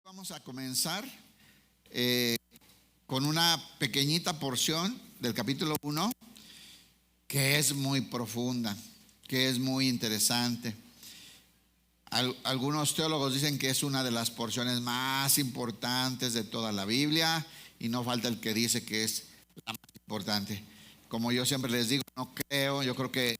Vamos a comenzar con una pequeñita porción del capítulo 1 que es muy profunda, que es muy interesante. Algunos teólogos dicen que es una de las porciones más importantes de toda la Biblia, y no falta el que dice que es la más importante. Como yo siempre les digo, no creo, yo creo que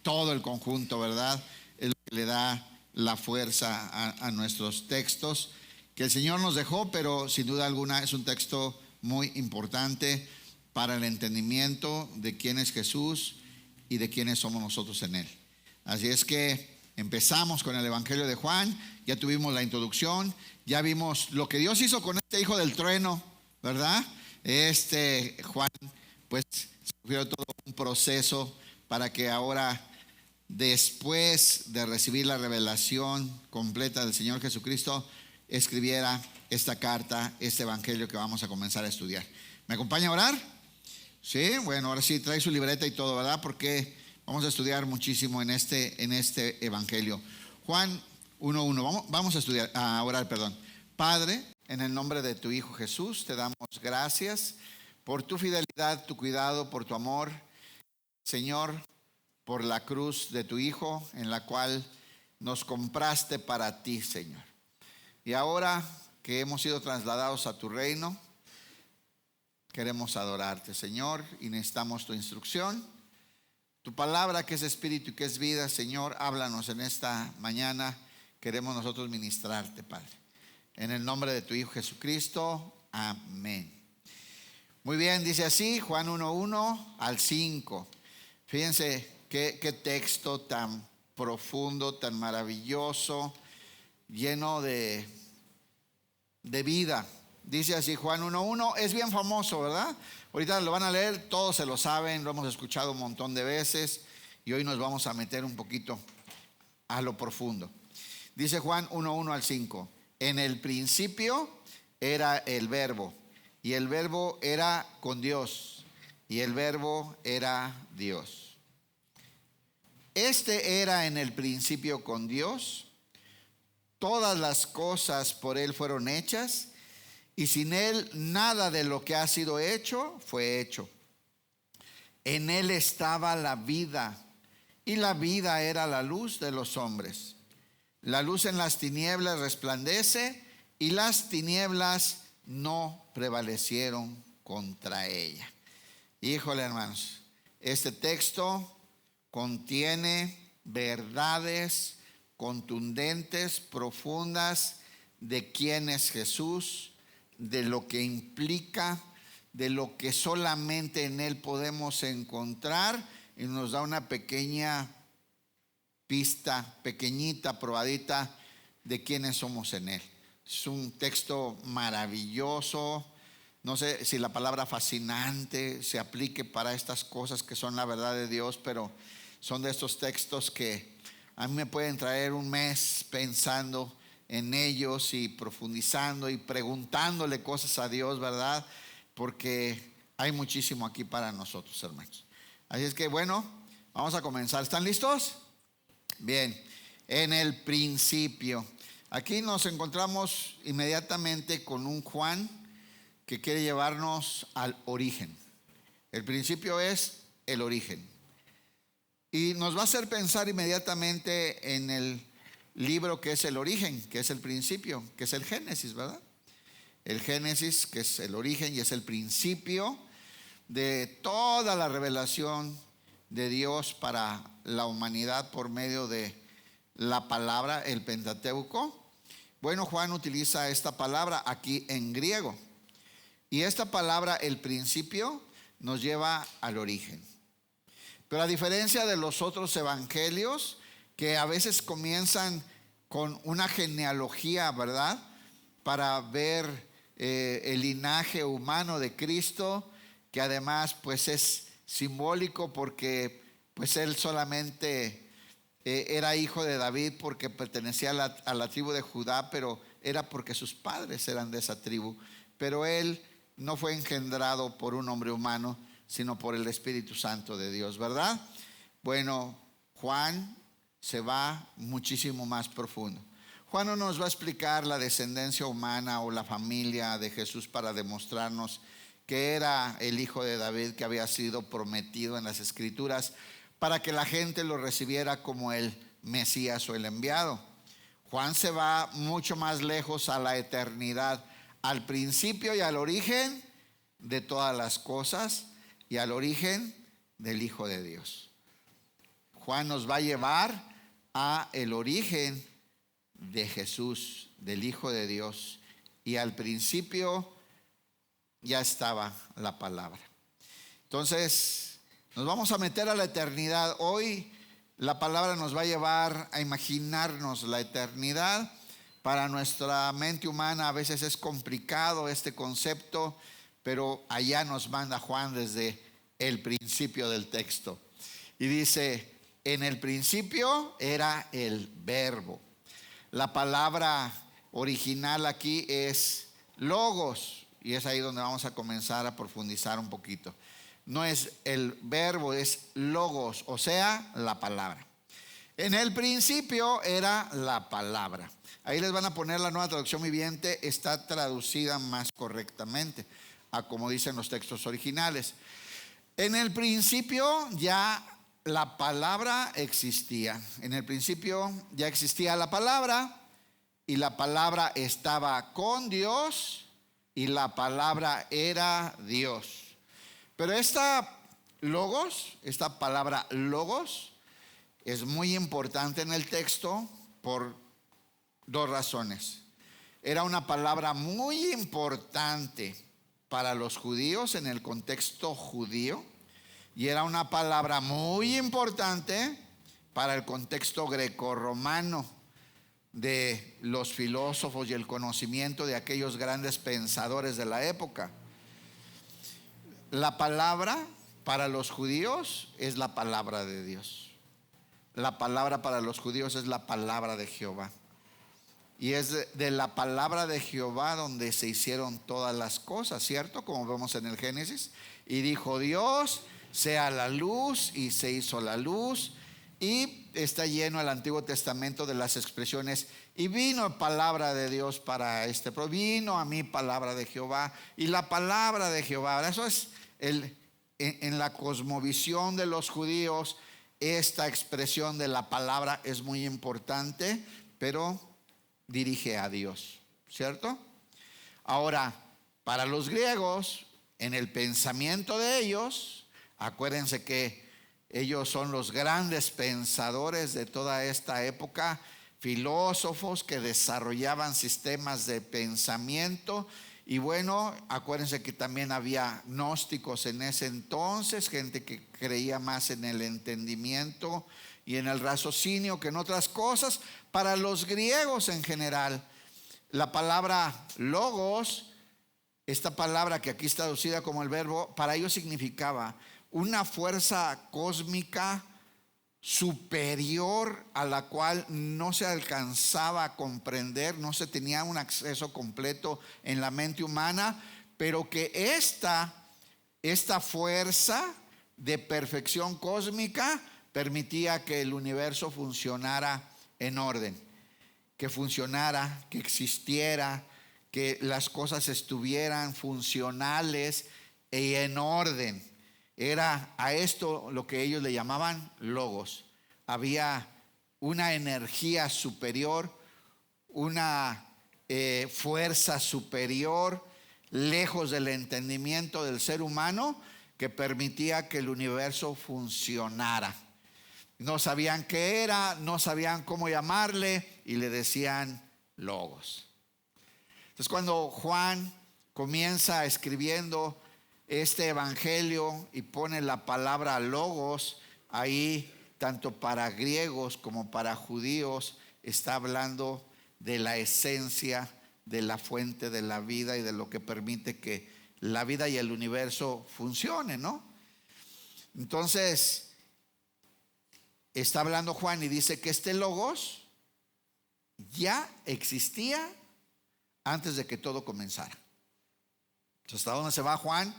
todo el conjunto, ¿verdad?, es lo que le da la fuerza a nuestros textos que el Señor nos dejó, pero sin duda alguna es un texto muy importante para el entendimiento de quién es Jesús y de quiénes somos nosotros en Él. Así es que empezamos con el Evangelio de Juan, ya tuvimos la introducción, ya vimos lo que Dios hizo con este hijo del trueno, ¿verdad? Juan, pues, sufrió todo un proceso para que ahora, después de recibir la revelación completa del Señor Jesucristo, escribiera esta carta, este evangelio que vamos a comenzar a estudiar. ¿Me acompaña a orar? Sí, bueno, ahora sí, trae su libreta y todo, ¿verdad? Porque vamos a estudiar muchísimo en este evangelio. Juan 1:1, vamos a estudiar, a orar, perdón. Padre, en el nombre de tu Hijo Jesús, te damos gracias por tu fidelidad, tu cuidado, por tu amor, Señor, por la cruz de tu Hijo, en la cual nos compraste para ti, Señor. Y ahora que hemos sido trasladados a tu reino, queremos adorarte, Señor, y necesitamos tu instrucción. Tu palabra, que es espíritu y que es vida, Señor, háblanos en esta mañana. Queremos nosotros ministrarte, Padre. En el nombre de tu Hijo Jesucristo, amén. Muy bien, dice así, Juan 1:1 al 5. Fíjense qué texto tan profundo, tan maravilloso, lleno de vida. Dice así Juan 1:1, es bien famoso, ¿verdad? Ahorita lo van a leer, todos se lo saben, lo hemos escuchado un montón de veces, y hoy nos vamos a meter un poquito a lo profundo. Dice Juan 1:1 al 5, en el principio era el verbo, y el verbo era con Dios, y el verbo era Dios. Este era en el principio con Dios. Todas las cosas por Él fueron hechas, y sin Él nada de lo que ha sido hecho fue hecho. En Él estaba la vida, y la vida era la luz de los hombres. La luz en las tinieblas resplandece, y las tinieblas no prevalecieron contra ella. Híjole, hermanos, este texto contiene verdades contundentes, profundas, de quién es Jesús, de lo que implica, de lo que solamente en Él podemos encontrar, y nos da una pequeña pista, pequeñita, probadita de quiénes somos en Él. Es un texto maravilloso. No sé si la palabra fascinante se aplique para estas cosas que son la verdad de Dios, pero son de estos textos que a mí me pueden traer un mes pensando en ellos y profundizando y preguntándole cosas a Dios, ¿verdad? Porque hay muchísimo aquí para nosotros, hermanos. Así es que bueno, vamos a comenzar. ¿Están listos? Bien, en el principio. Aquí nos encontramos inmediatamente con un Juan que quiere llevarnos al origen. El principio es el origen. Y nos va a hacer pensar inmediatamente en el libro que es el origen, que es el principio, que es el Génesis, ¿verdad? El Génesis, que es el origen y es el principio de toda la revelación de Dios para la humanidad por medio de la palabra, el Pentateuco. Bueno, Juan utiliza esta palabra aquí en griego. Y esta palabra, el principio, nos lleva al origen. Pero a diferencia de los otros evangelios, que a veces comienzan con una genealogía, ¿verdad?, para ver el linaje humano de Cristo, que además pues es simbólico porque pues Él solamente era hijo de David porque pertenecía a la tribu de Judá, pero era porque sus padres eran de esa tribu. Pero Él no fue engendrado por un hombre humano, sino por el Espíritu Santo de Dios, ¿verdad? Bueno, Juan se va muchísimo más profundo. Juan no nos va a explicar la descendencia humana o la familia de Jesús para demostrarnos que era el hijo de David, que había sido prometido en las Escrituras para que la gente lo recibiera como el Mesías o el enviado. Juan se va mucho más lejos, a la eternidad, al principio y al origen de todas las cosas y al origen del Hijo de Dios. Juan nos va a llevar a el origen de Jesús, del Hijo de Dios, y al principio ya estaba la palabra. Entonces nos vamos a meter a la eternidad. Hoy la palabra nos va a llevar a imaginarnos la eternidad. Para nuestra mente humana a veces es complicado este concepto, pero allá nos manda Juan desde el principio del texto. Y dice: en el principio era el verbo. La palabra original aquí es logos, y es ahí donde vamos a comenzar a profundizar un poquito. No es el verbo, es logos, o sea, la palabra. En el principio era la palabra. Ahí les van a poner la Nueva Traducción Viviente, está traducida más correctamente a como dicen los textos originales. En el principio ya la palabra existía. En el principio ya existía la palabra, y la palabra estaba con Dios, y la palabra era Dios. Pero esta palabra logos, es muy importante en el texto por dos razones. Era una palabra muy importante para los judíos en el contexto judío, y era una palabra muy importante para el contexto grecorromano de los filósofos y el conocimiento de aquellos grandes pensadores de la época. La palabra para los judíos es la palabra de Dios. La palabra para los judíos es la palabra de Jehová. Y es de la palabra de Jehová donde se hicieron todas las cosas, ¿cierto? Como vemos en el Génesis. Y dijo Dios: sea la luz, y se hizo la luz. Y está lleno el Antiguo Testamento de las expresiones: y vino palabra de Dios para este pueblo, vino a mí palabra de Jehová, y la palabra de Jehová. Ahora, eso es en la cosmovisión de los judíos. Esta expresión de la palabra es muy importante, pero dirige a Dios, ¿cierto? Ahora, para los griegos, en el pensamiento de ellos, acuérdense que ellos son los grandes pensadores de toda esta época, filósofos que desarrollaban sistemas de pensamiento. Y bueno, acuérdense que también había gnósticos en ese entonces, gente que creía más en el entendimiento y en el raciocinio que en otras cosas. Para los griegos en general, la palabra logos, esta palabra que aquí está traducida como el verbo, para ellos significaba una fuerza cósmica superior a la cual no se alcanzaba a comprender, no se tenía un acceso completo en la mente humana, pero que esta fuerza de perfección cósmica permitía que el universo funcionara en orden, que funcionara, que existiera, que las cosas estuvieran funcionales y en orden. Era a esto lo que ellos le llamaban logos. Había una energía superior, una fuerza superior, lejos del entendimiento del ser humano, que permitía que el universo funcionara. No sabían qué era, no sabían cómo llamarle, y le decían logos. Entonces, cuando Juan comienza escribiendo este evangelio y pone la palabra logos ahí, tanto para griegos como para judíos, está hablando de la esencia, de la fuente de la vida y de lo que permite que la vida y el universo funcionen, ¿no? Entonces está hablando Juan y dice que este logos ya existía antes de que todo comenzara. Entonces, ¿hasta dónde se va Juan?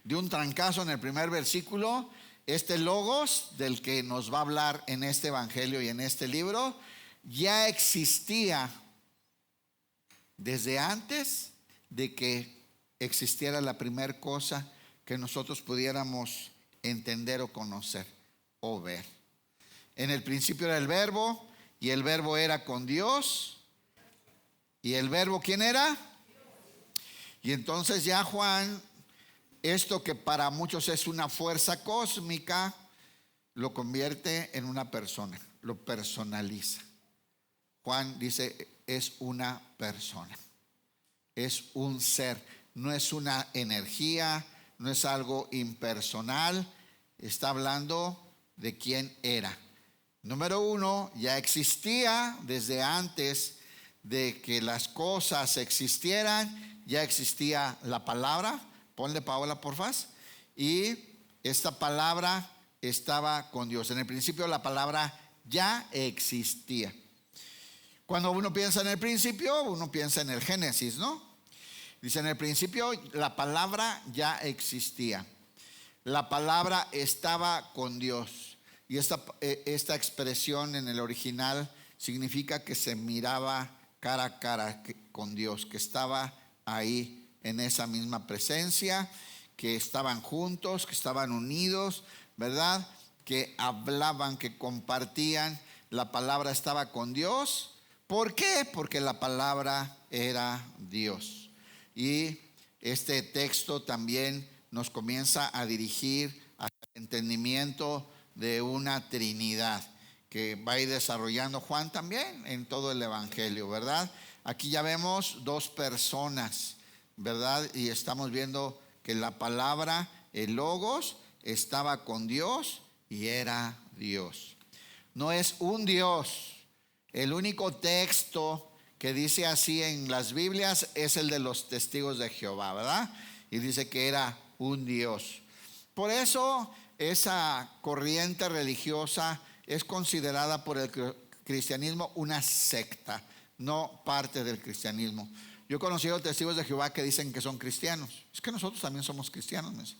De un trancazo en el primer versículo. Este logos del que nos va a hablar en este evangelio y en este libro ya existía desde antes de que existiera la primera cosa que nosotros pudiéramos entender o conocer o ver. En el principio era el Verbo, y el Verbo era con Dios. ¿Y el Verbo quién era? Y entonces ya Juan, esto que para muchos es una fuerza cósmica, lo convierte en una persona, lo personaliza. Juan dice, es una persona, es un ser, no es una energía, no es algo impersonal, está hablando de quién era. Número uno, ya existía desde antes de que las cosas existieran, ya existía la palabra. Ponle Paola, porfa. Y esta palabra estaba con Dios. En el principio la palabra ya existía. Cuando uno piensa en el principio, uno piensa en el Génesis, ¿no? Dice, en el principio la palabra ya existía. La palabra estaba con Dios. Y esta expresión en el original significa que se miraba cara a cara con Dios, que estaba ahí en esa misma presencia, que estaban juntos, que estaban unidos, ¿verdad? Que hablaban, que compartían. La palabra estaba con Dios. ¿Por qué? Porque la palabra era Dios. Y este texto también nos comienza a dirigir al entendimiento de una Trinidad que va a ir desarrollando Juan también en todo el Evangelio, ¿verdad? Aquí ya vemos dos personas, ¿verdad? Y estamos viendo que la palabra, el Logos, estaba con Dios y era Dios. No es un Dios. El único texto que dice así en las Biblias es el de los testigos de Jehová, ¿verdad? Y dice que era un Dios. Por eso esa corriente religiosa es considerada por el cristianismo una secta, no parte del cristianismo. Yo he conocido testigos de Jehová que dicen que son cristianos. Es que nosotros también somos cristianos.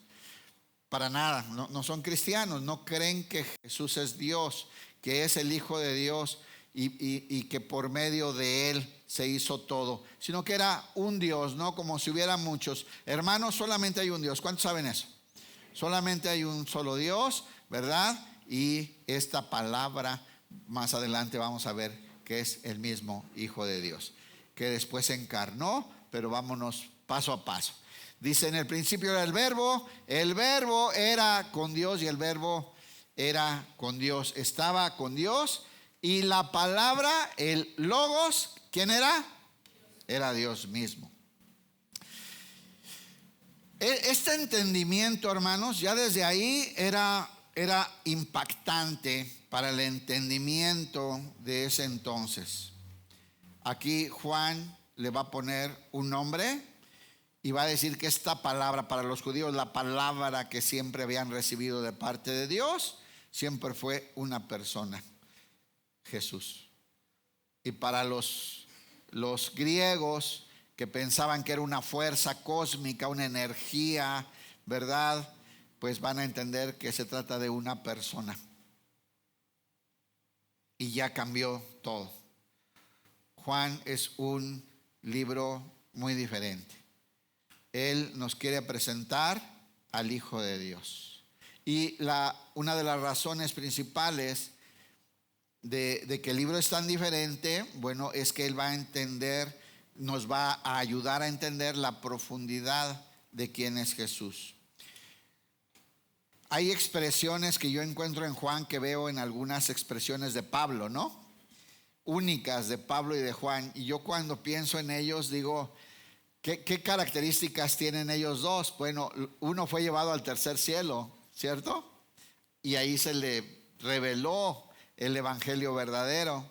Para nada, no son cristianos, no creen que Jesús es Dios, que es el Hijo de Dios y que por medio de Él se hizo todo, sino que era un Dios, ¿no? Como si hubiera muchos. Hermanos, solamente hay un Dios. ¿Cuántos saben eso? Solamente hay un solo Dios, ¿verdad? Y esta palabra, más adelante vamos a ver que es el mismo Hijo de Dios, que después se encarnó, pero vámonos paso a paso. Dice, en el principio era el Verbo era con Dios y el Verbo era con Dios, estaba con Dios, y la palabra, el Logos, ¿quién era? Era Dios mismo. Este entendimiento, hermanos, ya desde ahí era impactante para el entendimiento de ese entonces. Aquí Juan le va a poner un nombre y va a decir que esta palabra para los judíos, la palabra que siempre habían recibido de parte de Dios, siempre fue una persona, Jesús. Y para los griegos, que pensaban que era una fuerza cósmica, una energía, ¿verdad? Pues van a entender que se trata de una persona. Y ya cambió todo. Juan es un libro muy diferente. Él nos quiere presentar al Hijo de Dios. Y una de las razones principales de que el libro es tan diferente, bueno, es que él va a entender, nos va a ayudar a entender la profundidad de quién es Jesús. Hay expresiones que yo encuentro en Juan que veo en algunas expresiones de Pablo, ¿no? Únicas de Pablo y de Juan. Y yo cuando pienso en ellos digo, ¿qué características tienen ellos dos? Bueno, uno fue llevado al tercer cielo, ¿cierto? Y ahí se le reveló el evangelio verdadero.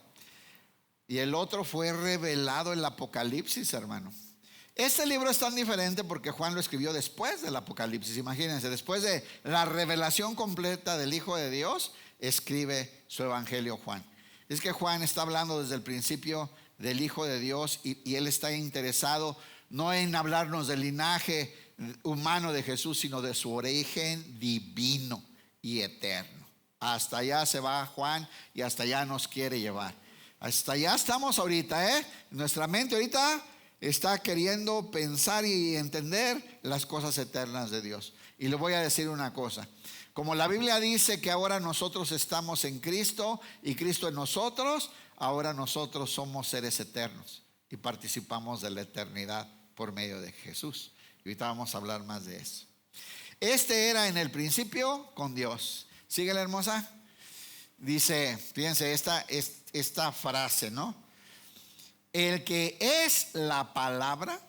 Y el otro fue revelado en el Apocalipsis, hermano. Este libro es tan diferente porque Juan lo escribió después del Apocalipsis. Imagínense, después de la revelación completa del Hijo de Dios, escribe su evangelio Juan. Es que Juan está hablando desde el principio del Hijo de Dios y él está interesado no en hablarnos del linaje humano de Jesús, sino de su origen divino y eterno. Hasta allá se va Juan y hasta allá nos quiere llevar. Hasta allá estamos ahorita, Nuestra mente ahorita está queriendo pensar y entender las cosas eternas de Dios. Y le voy a decir una cosa. Como la Biblia dice que ahora nosotros estamos en Cristo y Cristo en nosotros, ahora nosotros somos seres eternos y participamos de la eternidad por medio de Jesús. Y ahorita vamos a hablar más de eso. Este era en el principio con Dios. ¿Sigue la hermosa? Dice, fíjense esta frase, ¿no? El que es la palabra.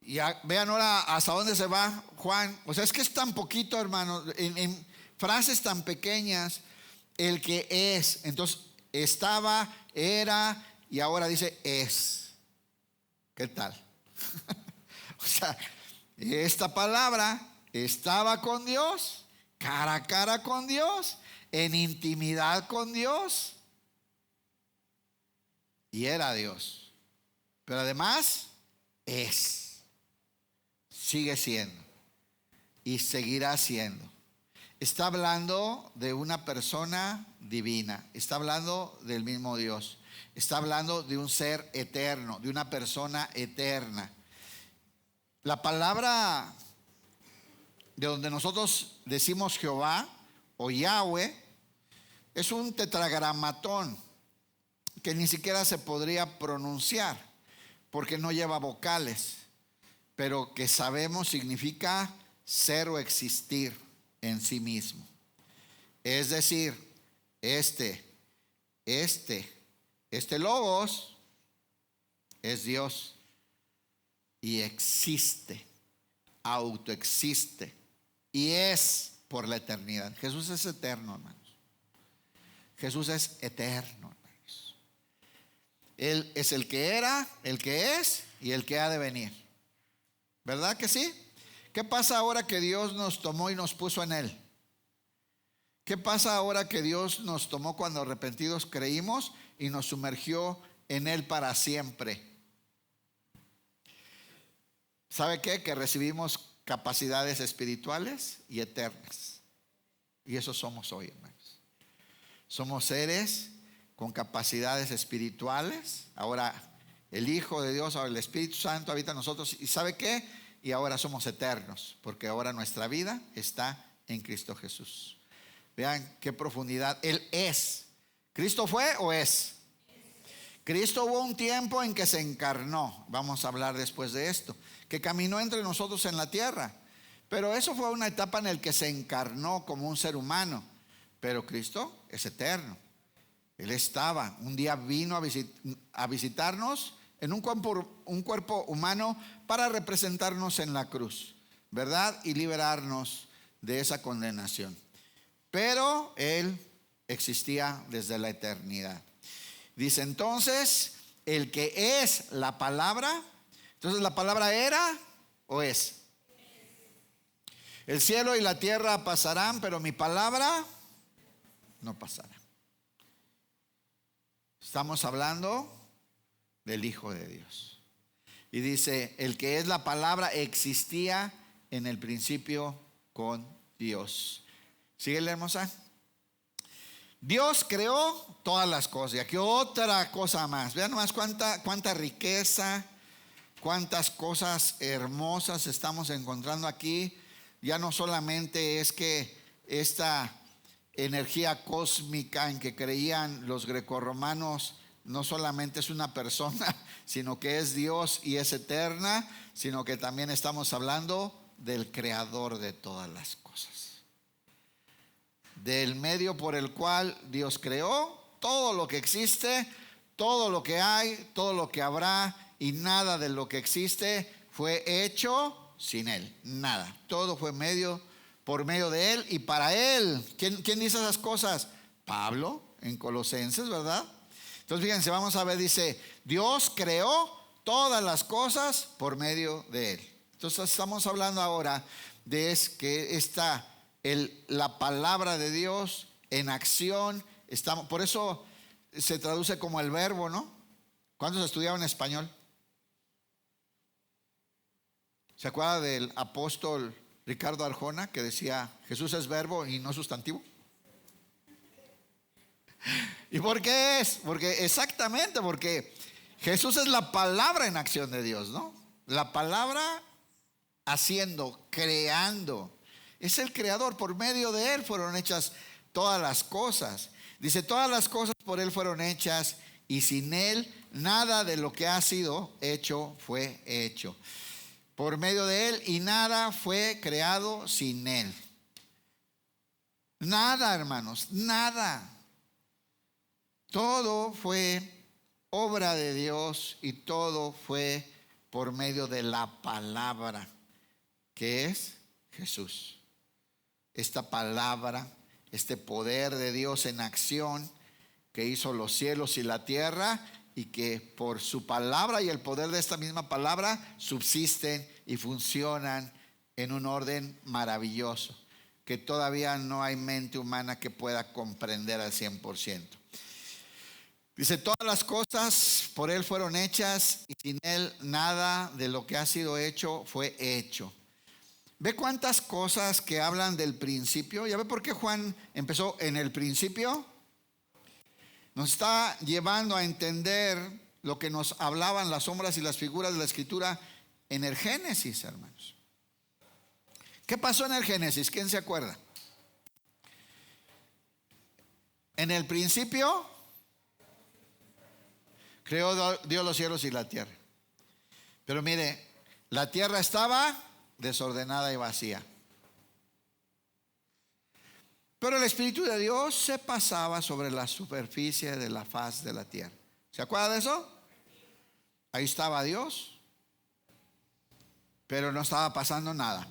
Ya vean ahora hasta dónde se va Juan. O sea, es que es tan poquito, hermano, en frases tan pequeñas. El que es. Entonces, estaba, era y ahora dice es. ¿Qué tal? O sea, esta palabra estaba con Dios, cara a cara con Dios, en intimidad con Dios, y era Dios. Pero además es, sigue siendo y seguirá siendo. Está hablando de una persona divina, está hablando del mismo Dios, está hablando de un ser eterno, de una persona eterna. La palabra de donde nosotros decimos Jehová o Yahweh es un tetragramatón que ni siquiera se podría pronunciar porque no lleva vocales, pero que sabemos significa ser o existir en sí mismo. Es decir, este logos es Dios y existe, autoexiste y es por la eternidad. Jesús es eterno, hermanos. Jesús es eterno, hermanos. Él es el que era, el que es y el que ha de venir. ¿Verdad que sí? ¿Qué pasa ahora que Dios nos tomó y nos puso en Él? ¿Qué pasa ahora que Dios nos tomó cuando arrepentidos creímos y nos sumergió en Él para siempre? ¿Sabe qué? Que recibimos capacidades espirituales y eternas. Y eso somos hoy, hermanos. Somos seres con capacidades espirituales. Ahora el Hijo de Dios, ahora el Espíritu Santo habita en nosotros. ¿Y sabe qué? Y ahora somos eternos, porque ahora nuestra vida está en Cristo Jesús. Vean qué profundidad. Él es. ¿Cristo fue o es? Cristo hubo un tiempo en que se encarnó. Vamos a hablar después de esto. Que caminó entre nosotros en la tierra. Pero eso fue una etapa en la que se encarnó como un ser humano. Pero Cristo es eterno. Él estaba. Un día vino a visitarnos en un cuerpo humano para representarnos en la cruz, ¿verdad? Y liberarnos de esa condenación. Pero Él existía desde la eternidad. Dice entonces, el que es la palabra. Entonces, ¿la palabra era o es? El cielo y la tierra pasarán, pero mi palabra no pasará. Estamos hablando del Hijo de Dios. Y dice, el que es la palabra existía en el principio con Dios. ¿Sigue la hermosa? Dios creó todas las cosas. Y aquí otra cosa más. Vean nomás cuánta riqueza, cuántas cosas hermosas estamos encontrando aquí. Ya no solamente es que esta energía cósmica en que creían los grecorromanos no solamente es una persona, sino que es Dios y es eterna, sino que también estamos hablando del creador de todas las cosas. Del medio por el cual Dios creó todo lo que existe, todo lo que hay, todo lo que habrá, y nada de lo que existe fue hecho sin Él. Nada. Todo fue por medio de Él y para Él. ¿Quién dice esas cosas? Pablo en Colosenses, ¿verdad? Entonces fíjense, vamos a ver, dice, Dios creó todas las cosas por medio de Él. Entonces estamos hablando ahora de que la palabra de Dios en acción. Por eso se traduce como el verbo, ¿no? ¿Cuántos estudiaron español? ¿Se acuerda del apóstol Ricardo Arjona que decía Jesús es verbo y no sustantivo? ¿Y por qué es? Porque Jesús es la palabra en acción de Dios, ¿no? La palabra haciendo, creando. Es el creador, por medio de Él fueron hechas todas las cosas. Dice, todas las cosas por Él fueron hechas y sin Él nada de lo que ha sido hecho fue hecho. Por medio de Él y nada fue creado sin Él. Nada, hermanos, nada. Todo fue obra de Dios y todo fue por medio de la palabra, que es Jesús. Esta palabra, este poder de Dios en acción que hizo los cielos y la tierra y que por su palabra y el poder de esta misma palabra subsisten y funcionan en un orden maravilloso que todavía no hay mente humana que pueda comprender al 100%. Dice, todas las cosas por Él fueron hechas y sin Él nada de lo que ha sido hecho fue hecho. ¿Ve cuántas cosas que hablan del principio? ¿Ya ve por qué Juan empezó en el principio? Nos está llevando a entender lo que nos hablaban las sombras y las figuras de la Escritura en el Génesis, hermanos. ¿Qué pasó en el Génesis? ¿Quién se acuerda? En el principio creó Dios los cielos y la tierra. Pero mire, la tierra estaba desordenada y vacía. Pero el Espíritu de Dios se pasaba sobre la superficie de la faz de la tierra. ¿Se acuerda de eso? Ahí estaba Dios, pero no estaba pasando nada.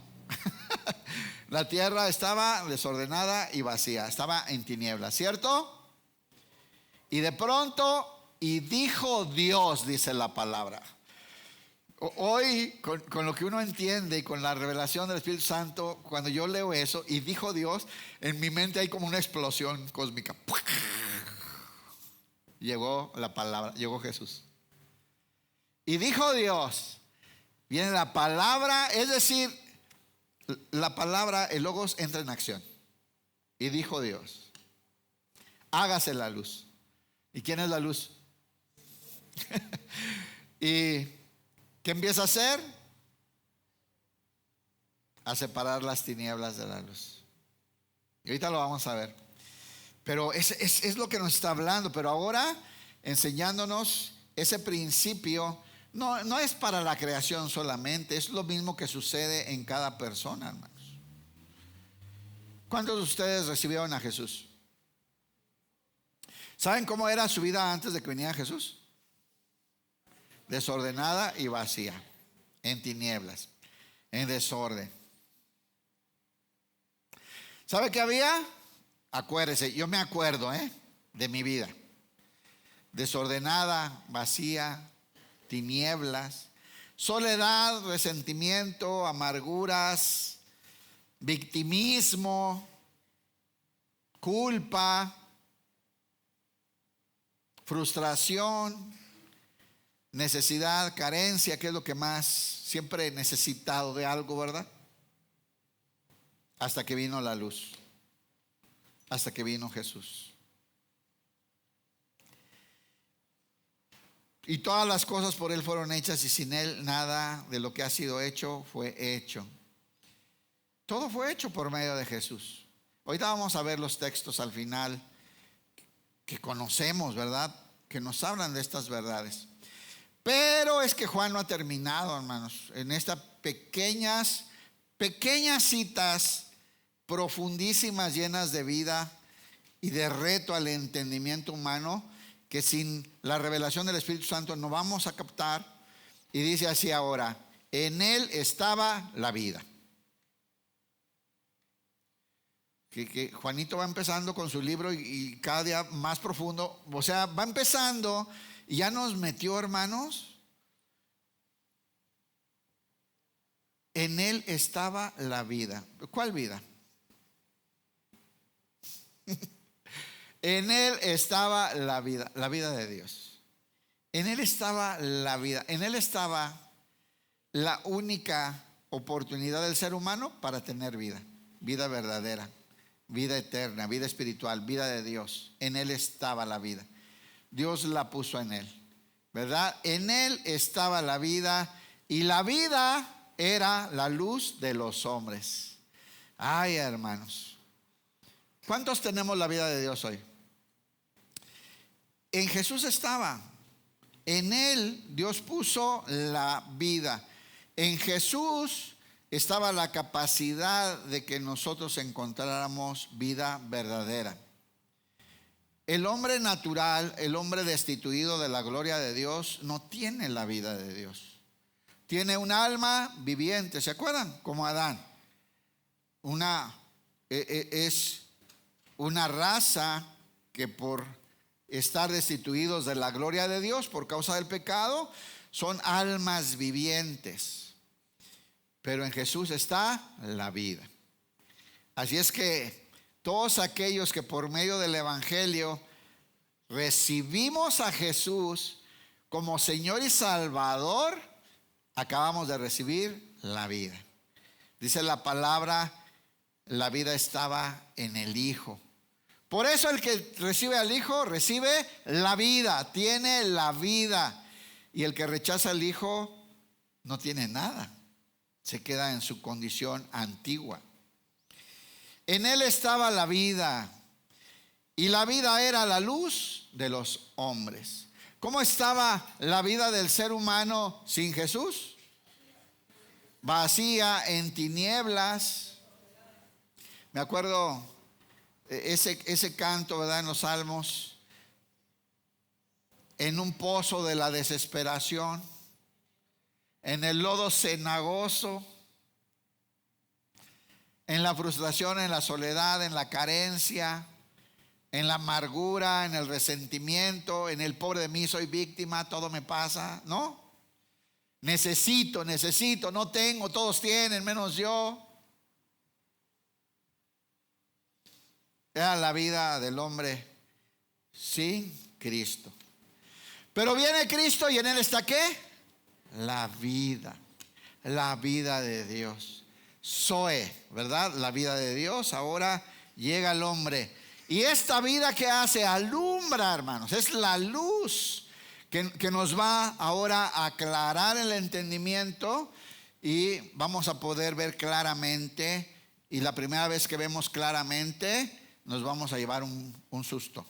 La tierra estaba desordenada y vacía, estaba en tinieblas, ¿cierto? Y de pronto, y dijo Dios, dice la palabra. Hoy, con lo que uno entiende y con la revelación del Espíritu Santo, cuando yo leo eso, y dijo Dios, en mi mente hay como una explosión cósmica. Llegó la palabra, llegó Jesús. Y dijo Dios, viene la palabra, es decir, la palabra, el logos entra en acción. Y dijo Dios, hágase la luz. ¿Y quién es la luz? Y ¿qué empieza a hacer? A separar las tinieblas de la luz. Y ahorita lo vamos a ver. Pero es lo que nos está hablando. Pero ahora enseñándonos ese principio. No es para la creación solamente. Es lo mismo que sucede en cada persona, hermanos. ¿Cuántos de ustedes recibieron a Jesús? ¿Saben cómo era su vida antes de que viniera Jesús? Desordenada y vacía, en tinieblas, en desorden. ¿Sabe qué había? Acuérdese, yo me acuerdo de mi vida. Desordenada, vacía, tinieblas, soledad, resentimiento, amarguras, victimismo, culpa, frustración, necesidad, carencia, que es lo que más siempre he necesitado de algo, ¿verdad? Hasta que vino la luz, hasta que vino Jesús. Y todas las cosas por Él fueron hechas y sin Él nada de lo que ha sido hecho fue hecho. Todo fue hecho por medio de Jesús. Ahorita vamos a ver los textos al final que conocemos, ¿verdad? Que nos hablan de estas verdades. Pero es que Juan no ha terminado, hermanos, en estas pequeñas citas profundísimas, llenas de vida y de reto al entendimiento humano, que sin la revelación del Espíritu Santo no vamos a captar. Y dice así ahora, en Él estaba la vida. Que Juanito va empezando con su libro y cada día más profundo, o sea, va empezando y ya nos metió, hermanos. En Él estaba la vida. ¿Cuál vida? En Él estaba la vida de Dios. En Él estaba la vida. En Él estaba la única oportunidad del ser humano para tener vida. Vida verdadera, vida eterna, vida espiritual, vida de Dios. En Él estaba la vida. Dios la puso en Él. ¿verdad? En Él estaba la vida y la vida era la luz de los hombres. Ay, hermanos, ¿cuántos tenemos la vida de Dios hoy? En Jesús estaba. En Él Dios puso la vida. En Jesús estaba la capacidad de que nosotros encontráramos vida verdadera. El hombre natural, el hombre destituido de la gloria de Dios, no tiene la vida de Dios. Tiene un alma viviente, ¿se acuerdan? Como Adán. Es una raza que por estar destituidos de la gloria de Dios por causa del pecado, son almas vivientes. Pero en Jesús está la vida. Así es que todos aquellos que por medio del Evangelio recibimos a Jesús como Señor y Salvador, acabamos de recibir la vida. Dice la palabra, la vida estaba en el Hijo. Por eso el que recibe al Hijo recibe la vida, tiene la vida. Y el que rechaza al Hijo no tiene nada, se queda en su condición antigua. En Él estaba la vida y la vida era la luz de los hombres. ¿Cómo estaba la vida del ser humano sin Jesús? Vacía, en tinieblas. Me acuerdo ese canto, ¿verdad? En los Salmos, en un pozo de la desesperación, en el lodo cenagoso, en la frustración, en la soledad, en la carencia, en la amargura, en el resentimiento, en el pobre de mí, soy víctima, todo me pasa, ¿no? Necesito, no tengo, todos tienen, menos yo. Era la vida del hombre sin Cristo. Pero viene Cristo y en Él está ¿qué? La vida de Dios. Zoe, ¿verdad? La vida de Dios. Ahora llega el hombre. Y esta vida que hace alumbra, hermanos. Es la luz que nos va ahora a aclarar el entendimiento y vamos a poder ver claramente. Y la primera vez que vemos claramente, nos vamos a llevar un susto.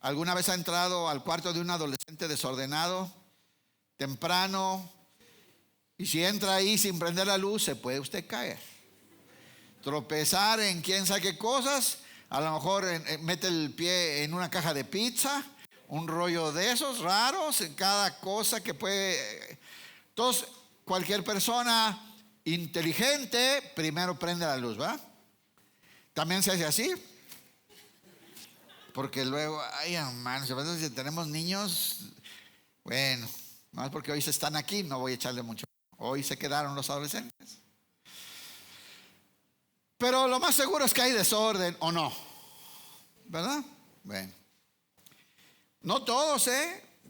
¿Alguna vez ha entrado al cuarto de un adolescente desordenado, temprano? Y si entra ahí sin prender la luz, se puede usted caer, tropezar en quién sabe qué cosas. A lo mejor mete el pie en una caja de pizza, un rollo de esos raros, en cada cosa que puede. Entonces, cualquier persona inteligente primero prende la luz, ¿va? También se hace así, porque luego, ay, hermanos, si tenemos niños, bueno, no es porque hoy se están aquí, no voy a echarle mucho. Hoy se quedaron los adolescentes. Pero lo más seguro es que hay desorden, ¿o no? ¿Verdad? Bueno. No todos,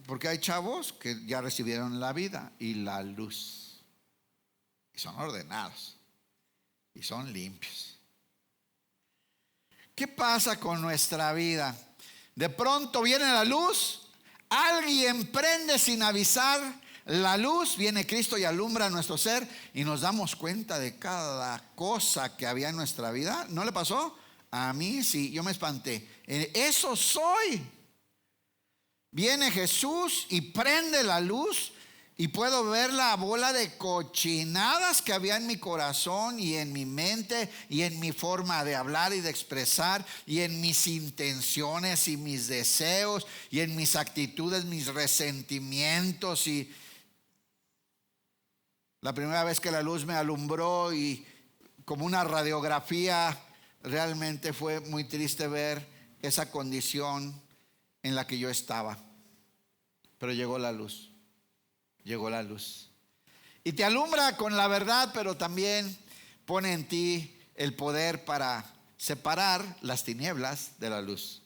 porque hay chavos que ya recibieron la vida y la luz. Y son ordenados. Y son limpios. ¿Qué pasa con nuestra vida? De pronto viene la luz, alguien prende sin avisar la luz, viene Cristo y alumbra nuestro ser y nos damos cuenta de cada cosa que había en nuestra vida. ¿No le pasó? A mí sí, yo me espanté. Eso soy. Viene Jesús y prende la luz y puedo ver la bola de cochinadas que había en mi corazón y en mi mente y en mi forma de hablar y de expresar y en mis intenciones y mis deseos y en mis actitudes, mis resentimientos. Y la primera vez que la luz me alumbró y como una radiografía, realmente fue muy triste ver esa condición en la que yo estaba. Pero llegó la luz. Llegó la luz. Y te alumbra con la verdad, pero también pone en ti el poder para separar las tinieblas de la luz.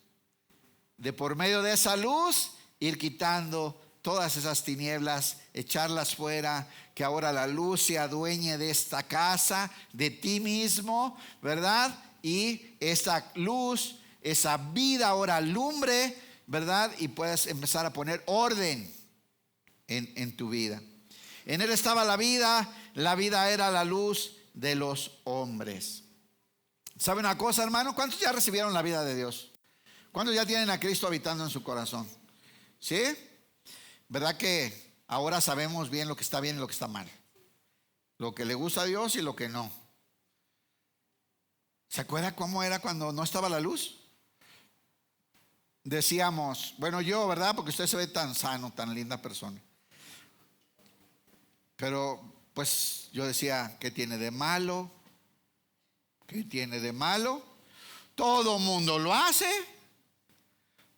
De por medio de esa luz, ir quitando todas esas tinieblas, echarlas fuera, que ahora la luz se adueñe de esta casa, de ti mismo, ¿verdad? Y esa luz, esa vida ahora alumbre ¿verdad? Y puedes empezar a poner orden en tu vida. En él estaba la vida era la luz de los hombres. ¿Sabe una cosa, hermano? ¿Cuántos ya recibieron la vida de Dios? ¿Cuántos ya tienen a Cristo habitando en su corazón? ¿Sí? ¿Verdad que ahora sabemos bien lo que está bien y lo que está mal? Lo que le gusta a Dios y lo que no. ¿Se acuerda cómo era cuando no estaba la luz? Decíamos, bueno, yo, ¿verdad? Porque usted se ve tan sano, tan linda persona. Pero pues yo decía, ¿qué tiene de malo? ¿Qué tiene de malo? Todo mundo lo hace.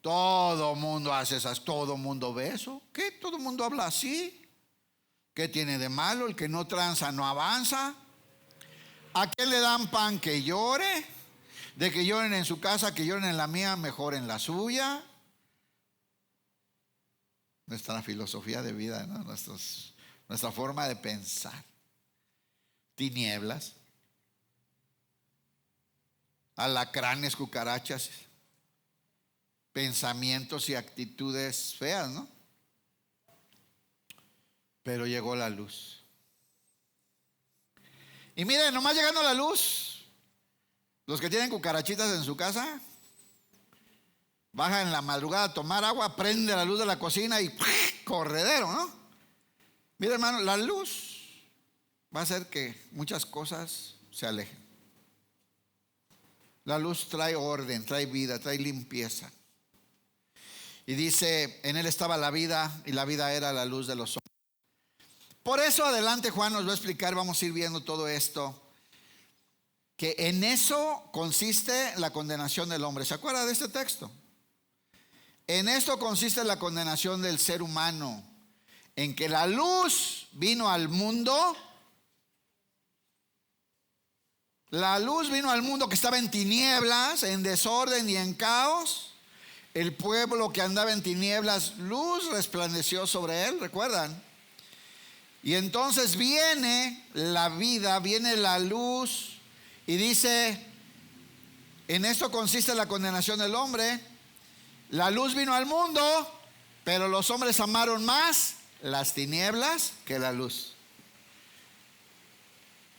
Todo mundo hace esas, todo mundo ve eso. ¿Qué? Todo mundo habla así. ¿Qué tiene de malo? El que no tranza no avanza. ¿A qué le dan pan que llore? De que lloren en su casa, que lloren en la mía, mejor en la suya. Nuestra filosofía de vida, ¿no? Nuestra forma de pensar. Tinieblas, alacranes, cucarachas, pensamientos y actitudes feas, ¿no? Pero llegó la luz. Y miren, nomás llegando la luz, los que tienen cucarachitas en su casa, bajan en la madrugada a tomar agua, prende la luz de la cocina y corredero, ¿no? Mira, hermano, la luz va a hacer que muchas cosas se alejen. La luz trae orden, trae vida, trae limpieza. Y dice, en él estaba la vida y la vida era la luz de los hombres. Por eso adelante Juan nos va a explicar, vamos a ir viendo todo esto, que en eso consiste la condenación del hombre. ¿Se acuerda de este texto? En esto consiste la condenación del ser humano, en que la luz vino al mundo. La luz vino al mundo que estaba en tinieblas, en desorden y en caos. El pueblo que andaba en tinieblas, luz resplandeció sobre él, ¿recuerdan? Y entonces viene la vida, viene la luz y dice, en esto consiste la condenación del hombre. La luz vino al mundo, pero los hombres amaron más las tinieblas que la luz.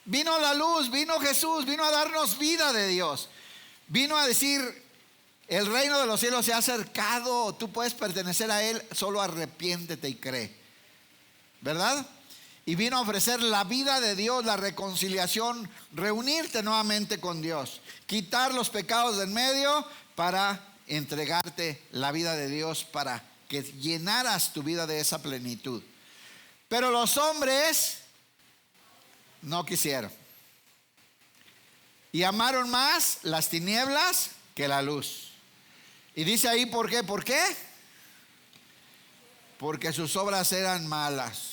Vino la luz, vino Jesús, vino a darnos vida de Dios. Vino a decir, el reino de los cielos se ha acercado, tú puedes pertenecer a él, solo arrepiéntete y cree. ¿Verdad? Y vino a ofrecer la vida de Dios, la reconciliación, reunirte nuevamente con Dios, quitar los pecados de en medio para entregarte la vida de Dios, para que llenaras tu vida de esa plenitud. Pero los hombres no quisieron y amaron más las tinieblas que la luz. Y dice ahí, ¿por qué? ¿Por qué? Porque sus obras eran malas.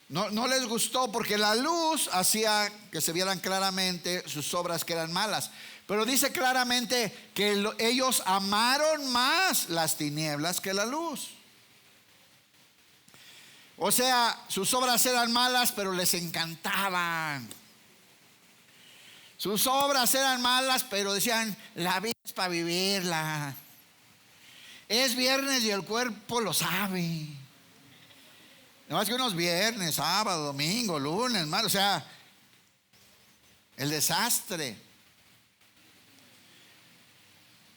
No les gustó, porque la luz hacía que se vieran claramente sus obras que eran malas. Pero dice claramente que ellos amaron más las tinieblas que la luz. O sea, sus obras eran malas, pero les encantaban. Sus obras eran malas, pero decían, la vida es para vivirla. Es viernes y el cuerpo lo sabe. No más que unos viernes, sábado, domingo, lunes, martes, o sea, el desastre.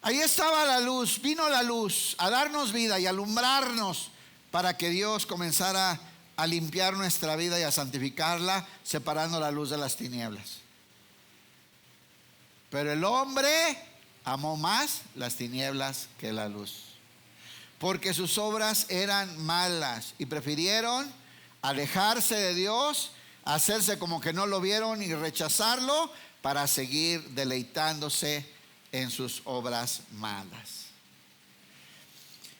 Ahí estaba la luz, vino la luz a darnos vida y alumbrarnos para que Dios comenzara a limpiar nuestra vida y a santificarla, separando la luz de las tinieblas. Pero el hombre amó más las tinieblas que la luz, porque sus obras eran malas y prefirieron alejarse de Dios, hacerse como que no lo vieron y rechazarlo para seguir deleitándose en sus obras malas.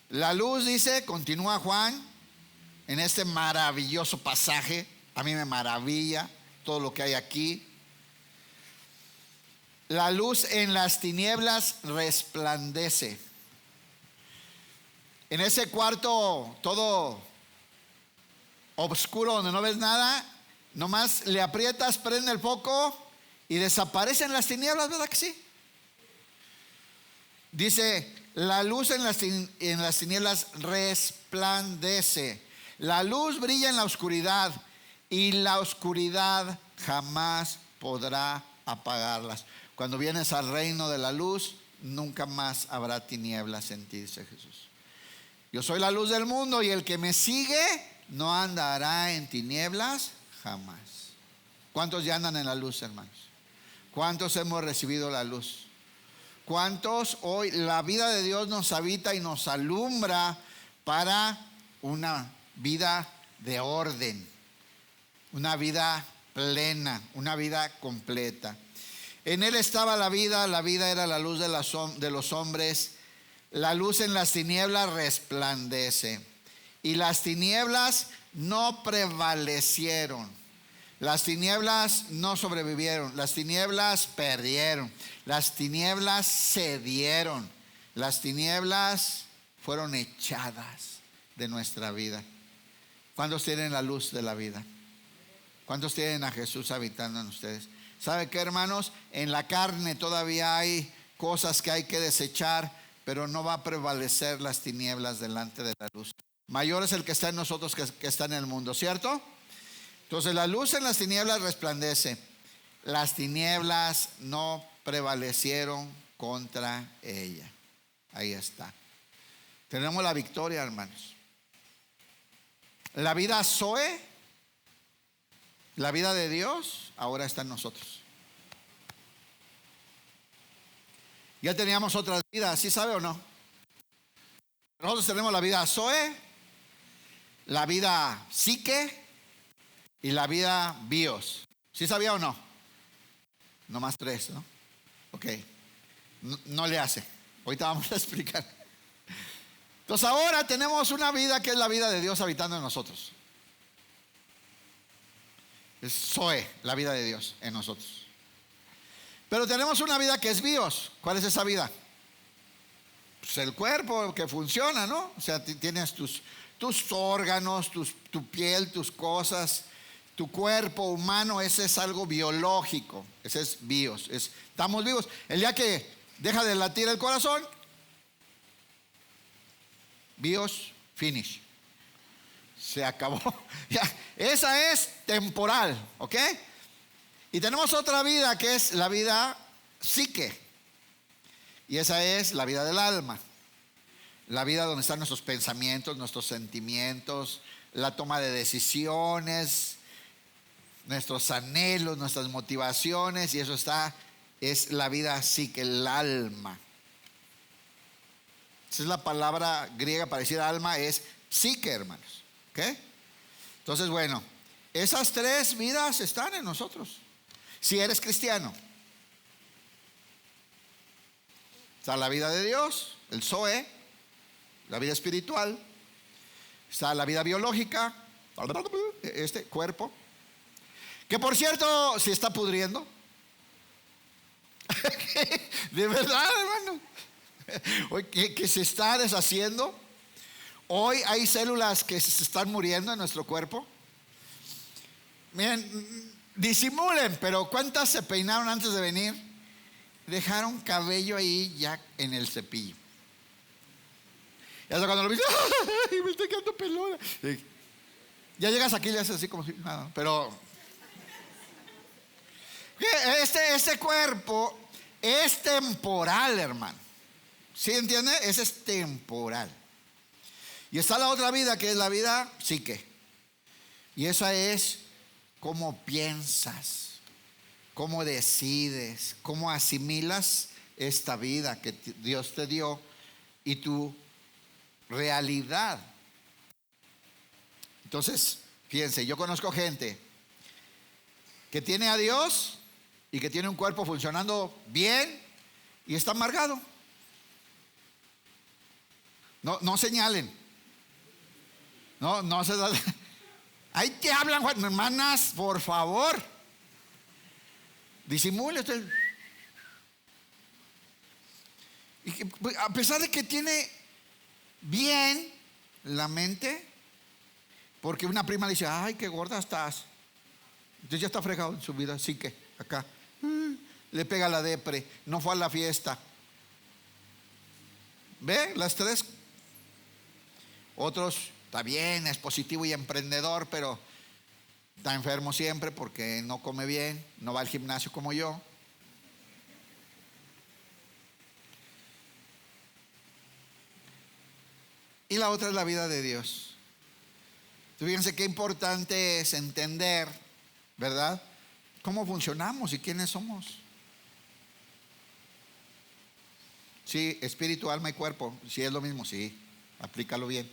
La luz, dice, continúa Juan en este maravilloso pasaje. A mí me maravilla todo lo que hay aquí. La luz en las tinieblas resplandece. En ese cuarto todo oscuro donde no ves nada, nomás le aprietas, prende el foco y desaparecen las tinieblas, ¿verdad que sí? Dice la luz en las tinieblas resplandece. La luz brilla en la oscuridad y la oscuridad jamás podrá apagarlas. Cuando vienes al reino de la luz, nunca más habrá tinieblas en ti, dice Jesús. Yo soy la luz del mundo y el que me sigue no andará en tinieblas jamás. ¿Cuántos ya andan en la luz, hermanos? ¿Cuántos hemos recibido la luz? ¿Cuántos hoy la vida de Dios nos habita y nos alumbra para una vida de orden, una vida plena, una vida completa? En Él estaba la vida era la luz de los hombres. La luz en las tinieblas resplandece y las tinieblas no prevalecieron. Las tinieblas no sobrevivieron, las tinieblas perdieron, las tinieblas cedieron, las tinieblas fueron echadas de nuestra vida. ¿Cuántos tienen la luz de la vida? ¿Cuántos tienen a Jesús habitando en ustedes? ¿Sabe qué, hermanos? En la carne todavía hay cosas que hay que desechar, pero no va a prevalecer las tinieblas delante de la luz. Mayor es el que está en nosotros que está en el mundo, ¿cierto? Entonces la luz en las tinieblas resplandece. Las tinieblas no prevalecieron contra ella. Ahí está. Tenemos la victoria, hermanos. La vida Zoe, la vida de Dios, ahora está en nosotros. Ya teníamos otras vidas, ¿sí sabe o no? Nosotros tenemos la vida Zoe, la vida Psique y la vida Bios. ¿Sí sabía o no? No más 3, ¿no? Ok. No le hace. Ahorita vamos a explicar. Entonces ahora tenemos una vida que es la vida de Dios habitando en nosotros. Es Zoe, la vida de Dios en nosotros. Pero tenemos una vida que es Bios. ¿Cuál es esa vida? Pues el cuerpo que funciona, ¿no? O sea, tienes tus órganos, tu piel, tus cosas. Tu cuerpo humano, ese es algo biológico. Ese es bios. Estamos vivos. El día que deja de latir el corazón, bios, finish. Se acabó. Ya, esa es temporal, ¿ok? Y tenemos otra vida que es la vida psique. Y esa es la vida del alma. La vida donde están nuestros pensamientos, nuestros sentimientos, la toma de decisiones, nuestros anhelos, nuestras motivaciones, y eso es la vida psique, el alma. Esa es la palabra griega para decir alma, es psique, hermanos. ¿Ok? Entonces, bueno, esas 3 vidas están en nosotros. Si eres cristiano, está la vida de Dios, el Zoe, la vida espiritual, está la vida biológica, este cuerpo, que por cierto se está pudriendo. De verdad, hermano. Hoy que se está deshaciendo. Hoy hay células que se están muriendo en nuestro cuerpo. Miren, disimulen, pero ¿cuántas se peinaron antes de venir? Dejaron cabello ahí ya en el cepillo. Y hasta cuando lo viste, ¡ay, me estoy quedando pelona! Ya llegas aquí y le haces así como si nada. Pero este cuerpo es temporal, hermano. ¿Sí entiende? Ese es temporal. Y está la otra vida que es la vida psique. Y esa es cómo piensas, cómo decides, cómo asimilas esta vida que Dios te dio y tu realidad. Entonces, fíjense, yo conozco gente que tiene a Dios y que tiene un cuerpo funcionando bien y está amargado. No señalen. No se da. Ahí te hablan, hermanas, por favor. Disimule usted. Y que, a pesar de que tiene bien la mente, porque una prima le dice, ay, qué gorda estás. Entonces ya está fregado en su vida, así que acá le pega la depre, no fue a la fiesta. ¿Ve? Las tres. Otros, está bien, es positivo y emprendedor, pero está enfermo siempre porque no come bien, no va al gimnasio como yo. Y la otra es la vida de Dios. Fíjense qué importante es entender, ¿verdad?, cómo funcionamos y quiénes somos. Sí, espíritu, alma y cuerpo, sí es lo mismo, sí, aplícalo bien.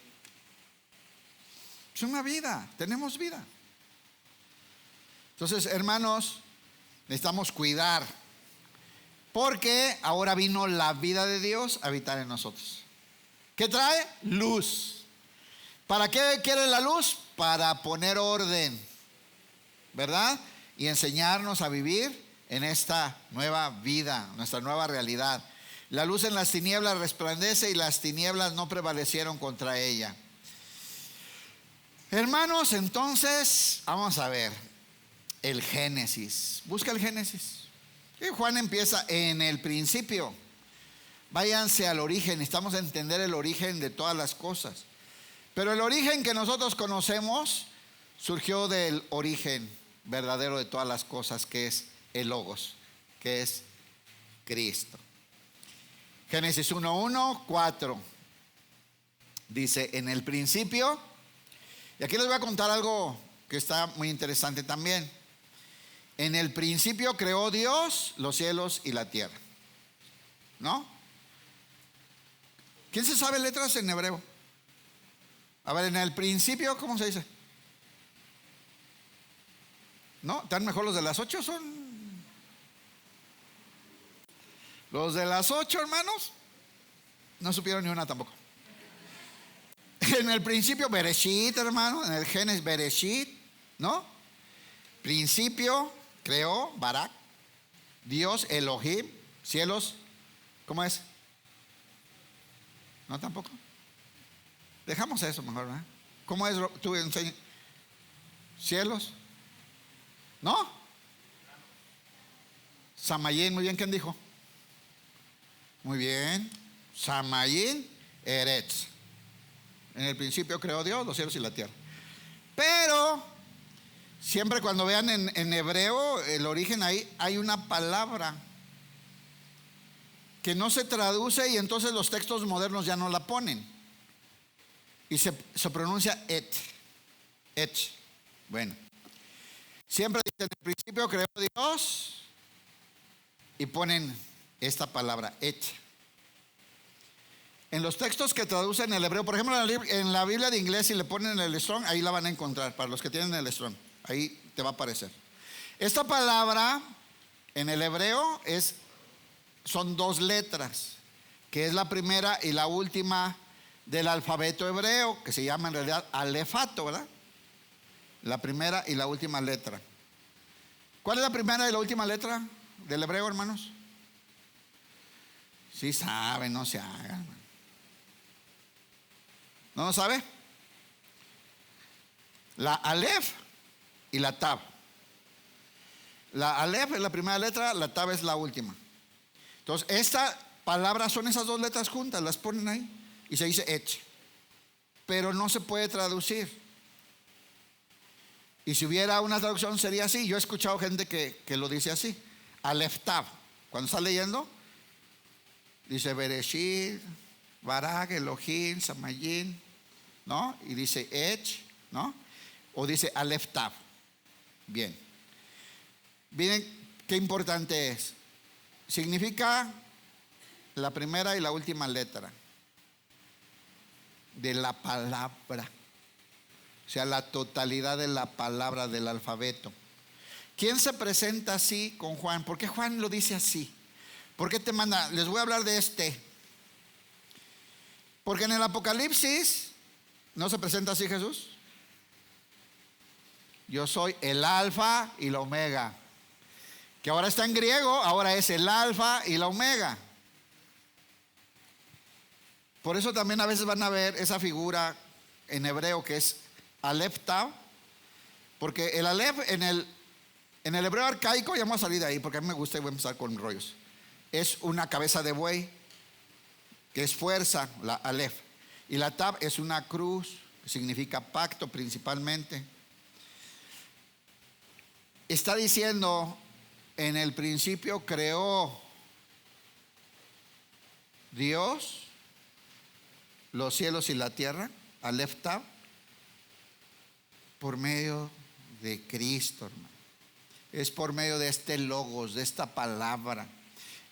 Es una vida, tenemos vida. Entonces, hermanos, necesitamos cuidar, porque ahora vino la vida de Dios a habitar en nosotros. ¿Qué trae? Luz. ¿Para qué quiere la luz? Para poner orden, ¿verdad? Y enseñarnos a vivir en esta nueva vida, nuestra nueva realidad. La luz en las tinieblas resplandece y las tinieblas no prevalecieron contra ella. Hermanos, entonces, vamos a ver el Génesis. Busca el Génesis. Y Juan empieza en el principio. Váyanse al origen, necesitamos entender el origen de todas las cosas. Pero el origen que nosotros conocemos surgió del origen verdadero de todas las cosas, que es el Logos, que es Cristo. Génesis 1:1, 4. Dice, en el principio, y aquí les voy a contar algo que está muy interesante también. En el principio creó Dios los cielos y la tierra. ¿No? ¿Quién se sabe letras en hebreo? A ver, en el principio, ¿cómo se dice? ¿No? ¿Están mejor los de las 8? Son los de las 8, hermanos. No supieron ni una tampoco. En el principio, Bereshit, hermano. En el Génesis, Bereshit, ¿no? Principio, creó, Barak. Dios, Elohim, cielos. ¿Cómo es? No, tampoco. Dejamos eso mejor, ¿verdad? ¿Cómo es? Tú enseñas. ¿Cielos? ¿No? Samayín, muy bien, ¿quién dijo? Muy bien. Samayín, Eretz. En el principio creó Dios los cielos y la tierra. Pero siempre cuando vean en hebreo el origen, ahí hay una palabra que no se traduce y entonces los textos modernos ya no la ponen. Y se pronuncia et. Bueno. Siempre dice, en el principio creó Dios y ponen esta palabra, et. En los textos que traducen el hebreo, por ejemplo, en la Biblia de inglés, si le ponen el Strong, ahí la van a encontrar, para los que tienen el Strong, ahí te va a aparecer. Esta palabra en el hebreo son dos letras, que es la primera y la última del alfabeto hebreo, que se llama en realidad alefato, ¿verdad? La primera y la última letra. ¿Cuál es la primera y la última letra del hebreo, hermanos? Sí saben, no se hagan. ¿No lo sabe? La alef y la tab. La alef es la primera letra, la tab es la última. Entonces, esta palabra son esas dos letras juntas, las ponen ahí y se dice et. Pero no se puede traducir. Y si hubiera una traducción sería así. Yo he escuchado gente que lo dice así. Alef tab. Cuando está leyendo, dice Bereshit, Barak, Elohim, Samayín, ¿no? Y dice et, ¿no? O dice Alef tab. Bien. Miren qué importante es. Significa la primera y la última letra de la palabra. O sea, la totalidad de la palabra del alfabeto. ¿Quién se presenta así con Juan? ¿Por qué Juan lo dice así? ¿Por qué te manda? Les voy a hablar de este. Porque en el Apocalipsis no se presenta así Jesús. Yo soy el alfa y la omega. Que ahora está en griego, ahora es el alfa y la omega. Por eso también a veces van a ver esa figura en hebreo que es Alef Tav, porque el Alef en el hebreo arcaico, ya vamos a salir de ahí porque a mí me gusta y voy a empezar con rollos. Es una cabeza de buey, que es fuerza, la Aleph. Y la Tab es una cruz, que significa pacto principalmente. Está diciendo, en el principio creó Dios los cielos y la tierra, Aleph Tab, por medio de Cristo, hermano. Es por medio de este logos, de esta palabra.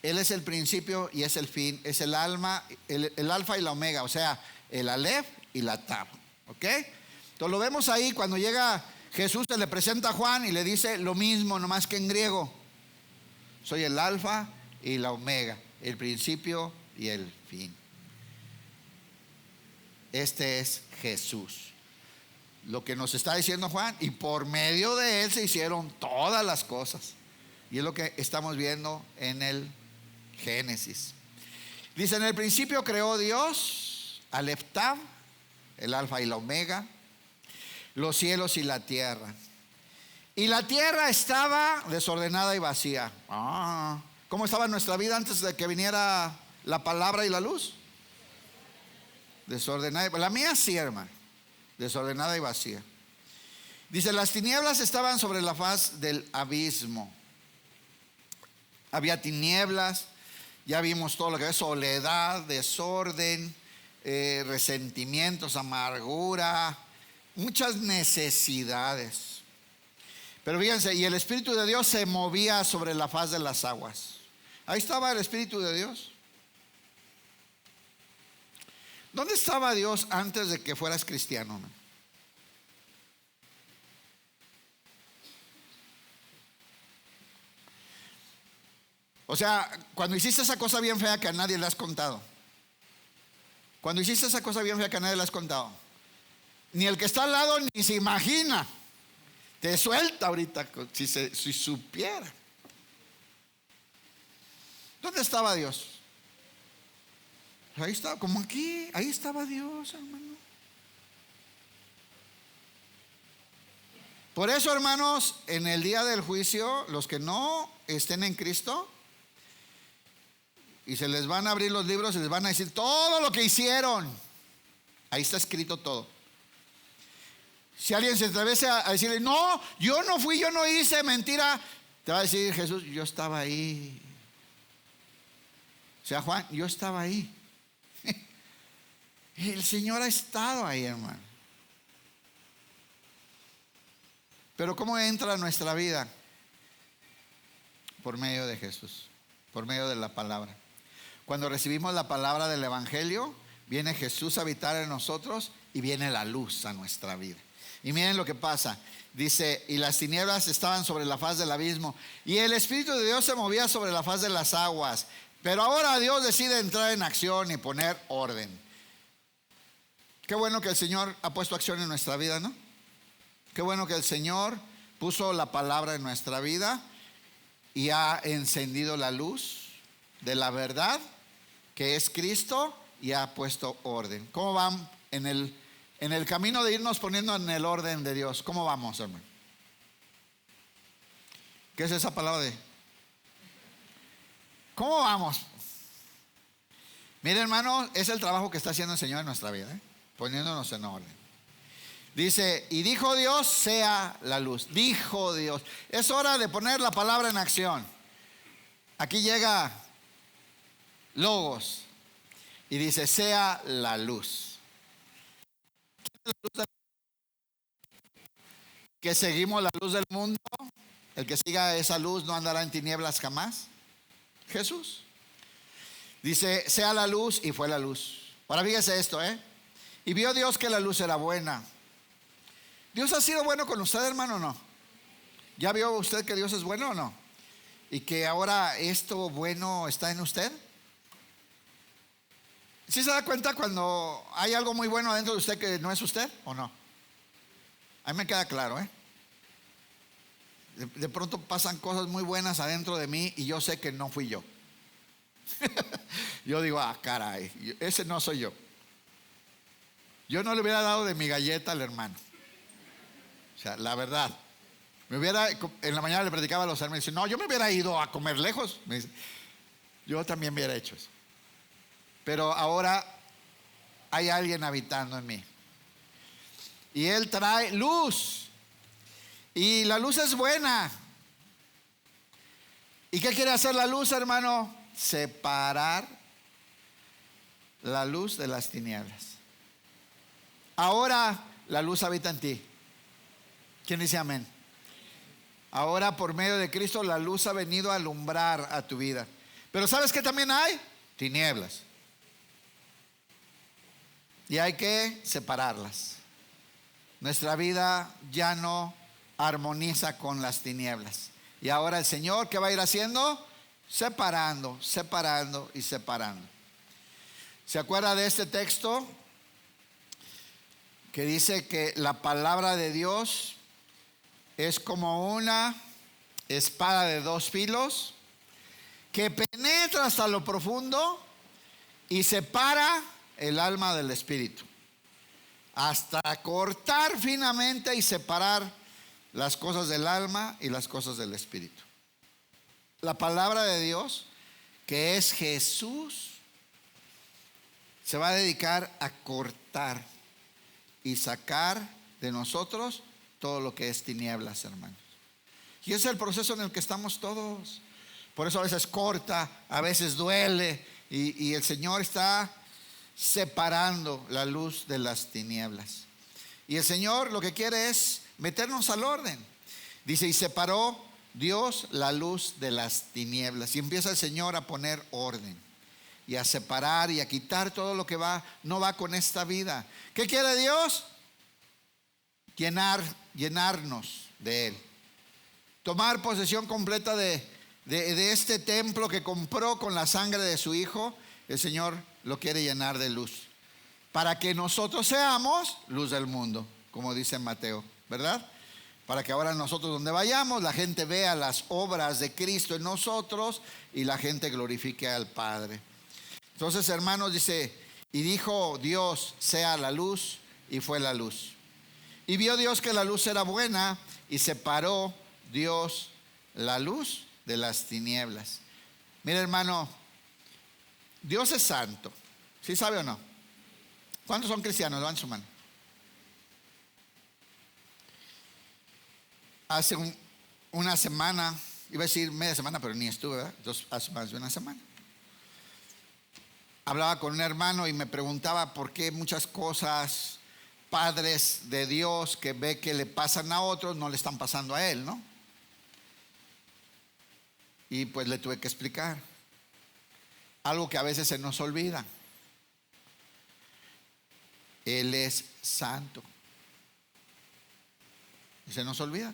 Él es el principio y es el fin, es el alma, el alfa y la omega, o sea, el Aleph y la Tab, ¿ok? Entonces lo vemos ahí cuando llega Jesús, se le presenta a Juan y le dice lo mismo, nomás que en griego. Soy el alfa y la omega, el principio y el fin. Este es Jesús. Lo que nos está diciendo Juan, y por medio de él se hicieron todas las cosas. Y es lo que estamos viendo en el Génesis. Dice, en el principio creó Dios, Aleph Tab, el alfa y la omega, los cielos y la tierra. Y la tierra estaba desordenada y vacía. ¿Cómo estaba nuestra vida antes de que viniera la palabra y la luz? Desordenada. La mía sí, hermano. Desordenada y vacía. Dice, las tinieblas estaban sobre la faz del abismo. Había tinieblas, ya vimos todo lo que es soledad, desorden, resentimientos, amargura, muchas necesidades. Pero fíjense, y el Espíritu de Dios se movía sobre la faz de las aguas. Ahí estaba el Espíritu de Dios. ¿Dónde estaba Dios antes de que fueras cristiano? O sea, cuando hiciste esa cosa bien fea que a nadie le has contado. Cuando hiciste esa cosa bien fea que a nadie le has contado. Ni el que está al lado ni se imagina. Te suelta ahorita si supiera. ¿Dónde estaba Dios? Ahí estaba, como aquí, ahí estaba Dios, hermano. Por eso, hermanos, en el día del juicio, los que no estén en Cristo, y se les van a abrir los libros y les van a decir todo lo que hicieron. Ahí está escrito todo. Si alguien se atreve a decirle, no, yo no fui, yo no hice, mentira, te va a decir Jesús, yo estaba ahí. O sea, Juan, yo estaba ahí. El Señor ha estado ahí, hermano. Pero ¿cómo entra a nuestra vida? Por medio de Jesús, por medio de la palabra. Cuando recibimos la palabra del Evangelio, viene Jesús a habitar en nosotros y viene la luz a nuestra vida. Y miren lo que pasa. Dice, y las tinieblas estaban sobre la faz del abismo, y el Espíritu de Dios se movía sobre la faz de las aguas. Pero ahora Dios decide entrar en acción y poner orden. Qué bueno que el Señor ha puesto acción en nuestra vida, ¿no? Qué bueno que el Señor puso la palabra en nuestra vida y ha encendido la luz de la verdad, que es Cristo, y ha puesto orden. ¿Cómo van en el camino de irnos poniendo en el orden de Dios? ¿Cómo vamos, hermano? ¿Qué es esa palabra de? ¿Cómo vamos? Mire, hermano, es el trabajo que está haciendo el Señor en nuestra vida, poniéndonos en orden. Dice, y dijo Dios, sea la luz. Dijo Dios. Es hora de poner la palabra en acción. Aquí llega Logos y dice, sea la luz. Que seguimos la luz del mundo. El que siga esa luz no andará en tinieblas jamás. Jesús. Dice, sea la luz, y fue la luz. Ahora fíjese esto, y vio Dios que la luz era buena. ¿Dios ha sido bueno con usted, hermano, o no? ¿Ya vio usted que Dios es bueno o no? ¿Y que ahora esto bueno está en usted? ¿Sí se da cuenta cuando hay algo muy bueno adentro de usted que no es usted o no? A mí me queda claro, De pronto pasan cosas muy buenas adentro de mí y yo sé que no fui yo. Yo digo, caray, ese no soy yo. Yo no le hubiera dado de mi galleta al hermano. O sea, la verdad. En la mañana le predicaba a los hermanos y dice, no, yo me hubiera ido a comer lejos. Me dice, yo también hubiera hecho eso. pero ahora hay alguien habitando en mí. Y Él trae luz. Y la luz es buena. ¿Y qué quiere hacer la luz, hermano? Separar la luz de las tinieblas. Ahora la luz habita en ti. ¿Quién dice amén? Ahora por medio de Cristo la luz ha venido a alumbrar a tu vida. Pero ¿sabes qué también hay? Tinieblas. Y hay que separarlas. Nuestra vida ya no armoniza con las tinieblas. Y ahora el Señor, ¿qué va a ir haciendo? Separando, separando y separando. ¿Se acuerda de este texto? Que dice que la palabra de Dios es como una espada de dos filos que penetra hasta lo profundo y separa el alma del espíritu, hasta cortar finamente y separar las cosas del alma y las cosas del espíritu. La palabra de Dios, que es Jesús, se va a dedicar a cortar y sacar de nosotros todo lo que es tinieblas, hermanos. Y ese es el proceso en el que estamos todos. Por eso a veces corta, a veces duele, y el Señor está separando la luz de las tinieblas. Y el Señor lo que quiere es meternos al orden. Dice, y separó Dios la luz de las tinieblas. Y empieza el Señor a poner orden y a separar y a quitar todo lo que no va con esta vida. ¿Qué quiere Dios? Llenarnos de Él. Tomar posesión completa de este templo que compró con la sangre de su Hijo. El Señor lo quiere llenar de luz, para que nosotros seamos luz del mundo, como dice Mateo, ¿verdad? Para que ahora nosotros donde vayamos, la gente vea las obras de Cristo en nosotros y la gente glorifique al Padre. Entonces, hermanos, dice, y dijo Dios, sea la luz, y fue la luz. Y vio Dios que la luz era buena, y separó Dios la luz de las tinieblas. Mira, hermano, Dios es santo. ¿Sí sabe o no? ¿Cuántos son cristianos? Levanten su mano. Hace una semana, iba a decir media semana, pero ni estuve, ¿verdad? Entonces, hace más de una semana. Hablaba con un hermano y me preguntaba por qué muchas cosas, padres de Dios que ve que le pasan a otros, no le están pasando a él, ¿no? Y pues le tuve que explicar algo que a veces se nos olvida. Él es santo. Y se nos olvida.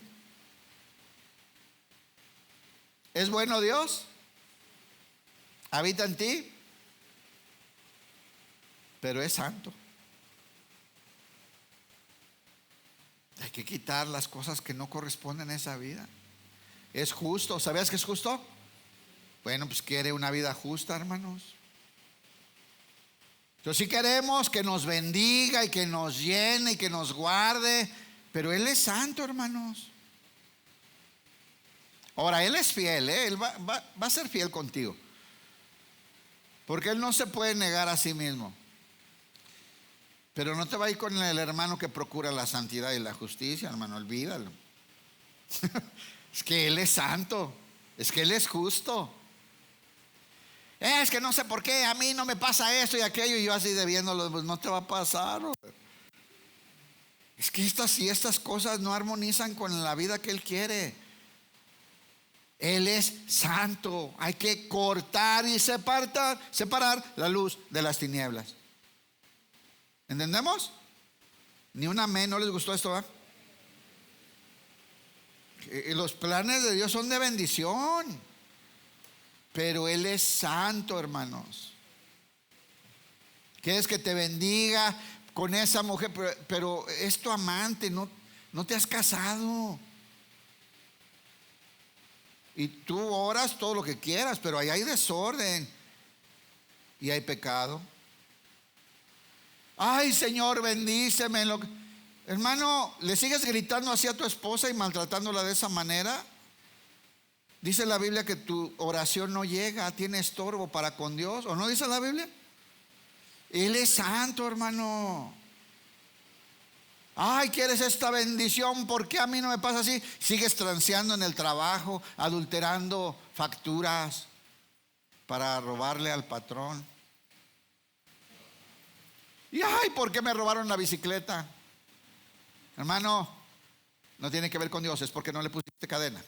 ¿Es bueno Dios? ¿Habita en ti? Pero es santo. Hay que quitar las cosas que no corresponden a esa vida. Es justo. ¿Sabías que es justo? Bueno, pues quiere una vida justa, hermanos. Entonces sí queremos que nos bendiga y que nos llene y que nos guarde, pero Él es santo, hermanos. Ahora, Él es fiel, Él va a ser fiel contigo, porque Él no se puede negar a sí mismo. Pero no te va a ir con el hermano que procura la santidad y la justicia, hermano, olvídalo. Es que Él es santo, es que Él es justo. Es que no sé por qué a mí no me pasa esto y aquello, y yo así debiéndolo, pues no te va a pasar. Es que estas cosas no armonizan con la vida que Él quiere. Él es santo. Hay que cortar y separar la luz de las tinieblas. ¿Entendemos? Ni un amén. ¿No les gustó esto? Los planes de Dios son de bendición, pero Él es santo, hermanos. Quieres que te bendiga con esa mujer, pero es tu amante, no te has casado. Y tú oras todo lo que quieras, pero ahí hay desorden y hay pecado. Ay, Señor, bendíceme. Hermano, ¿le sigues gritando así a tu esposa y maltratándola de esa manera? Dice la Biblia que tu oración no llega, tiene estorbo para con Dios. ¿O no dice la Biblia? Él es santo, hermano. Ay, ¿quieres esta bendición? ¿Por qué a mí no me pasa así? Sigues transeando en el trabajo, adulterando facturas para robarle al patrón. Y ay, ¿por qué me robaron la bicicleta? Hermano, no tiene que ver con Dios, es porque no le pusiste cadena.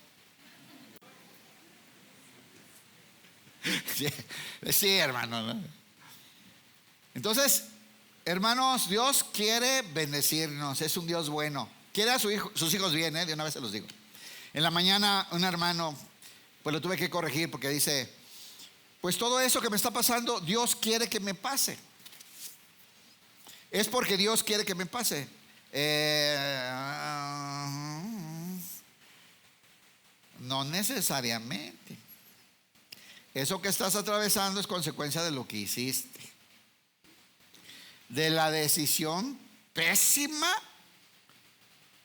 Sí, hermano. Entonces, hermanos, Dios quiere bendecirnos, es un Dios bueno. Quiere a sus hijos bien, de una vez se los digo. En la mañana un hermano, pues lo tuve que corregir porque dice, pues todo eso que me está pasando, Dios quiere que me pase. Es porque Dios quiere que me pase. No necesariamente. Eso que estás atravesando es consecuencia de lo que hiciste, de la decisión pésima,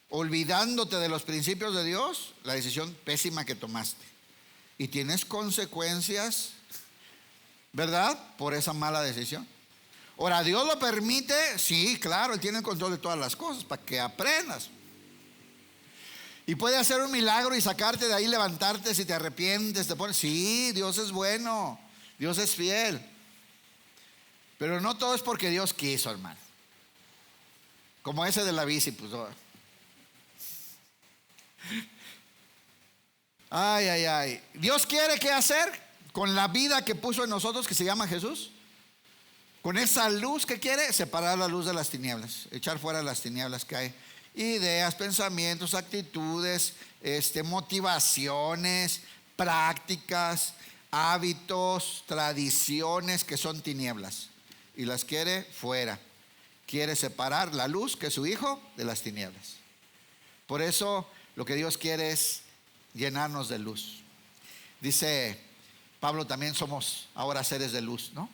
olvidándote de los principios de Dios, la decisión pésima que tomaste. Y tienes consecuencias, ¿verdad? Por esa mala decisión. Ahora, ¿Dios lo permite? Sí, claro, Él tiene el control de todas las cosas para que aprendas. Y puede hacer un milagro y sacarte de ahí, levantarte si te arrepientes, te pones. Sí, Dios es bueno, Dios es fiel. Pero no todo es porque Dios quiso, hermano. Como ese de la bici, pues. Ay. Dios quiere qué hacer con la vida que puso en nosotros, que se llama Jesús. Con esa luz que quiere, separar la luz de las tinieblas, echar fuera las tinieblas que hay. Ideas, pensamientos, actitudes, motivaciones, prácticas, hábitos, tradiciones que son tinieblas. Y las quiere fuera. Quiere separar la luz, que es su Hijo, de las tinieblas. Por eso lo que Dios quiere es llenarnos de luz. Dice Pablo, también somos ahora seres de luz, ¿no?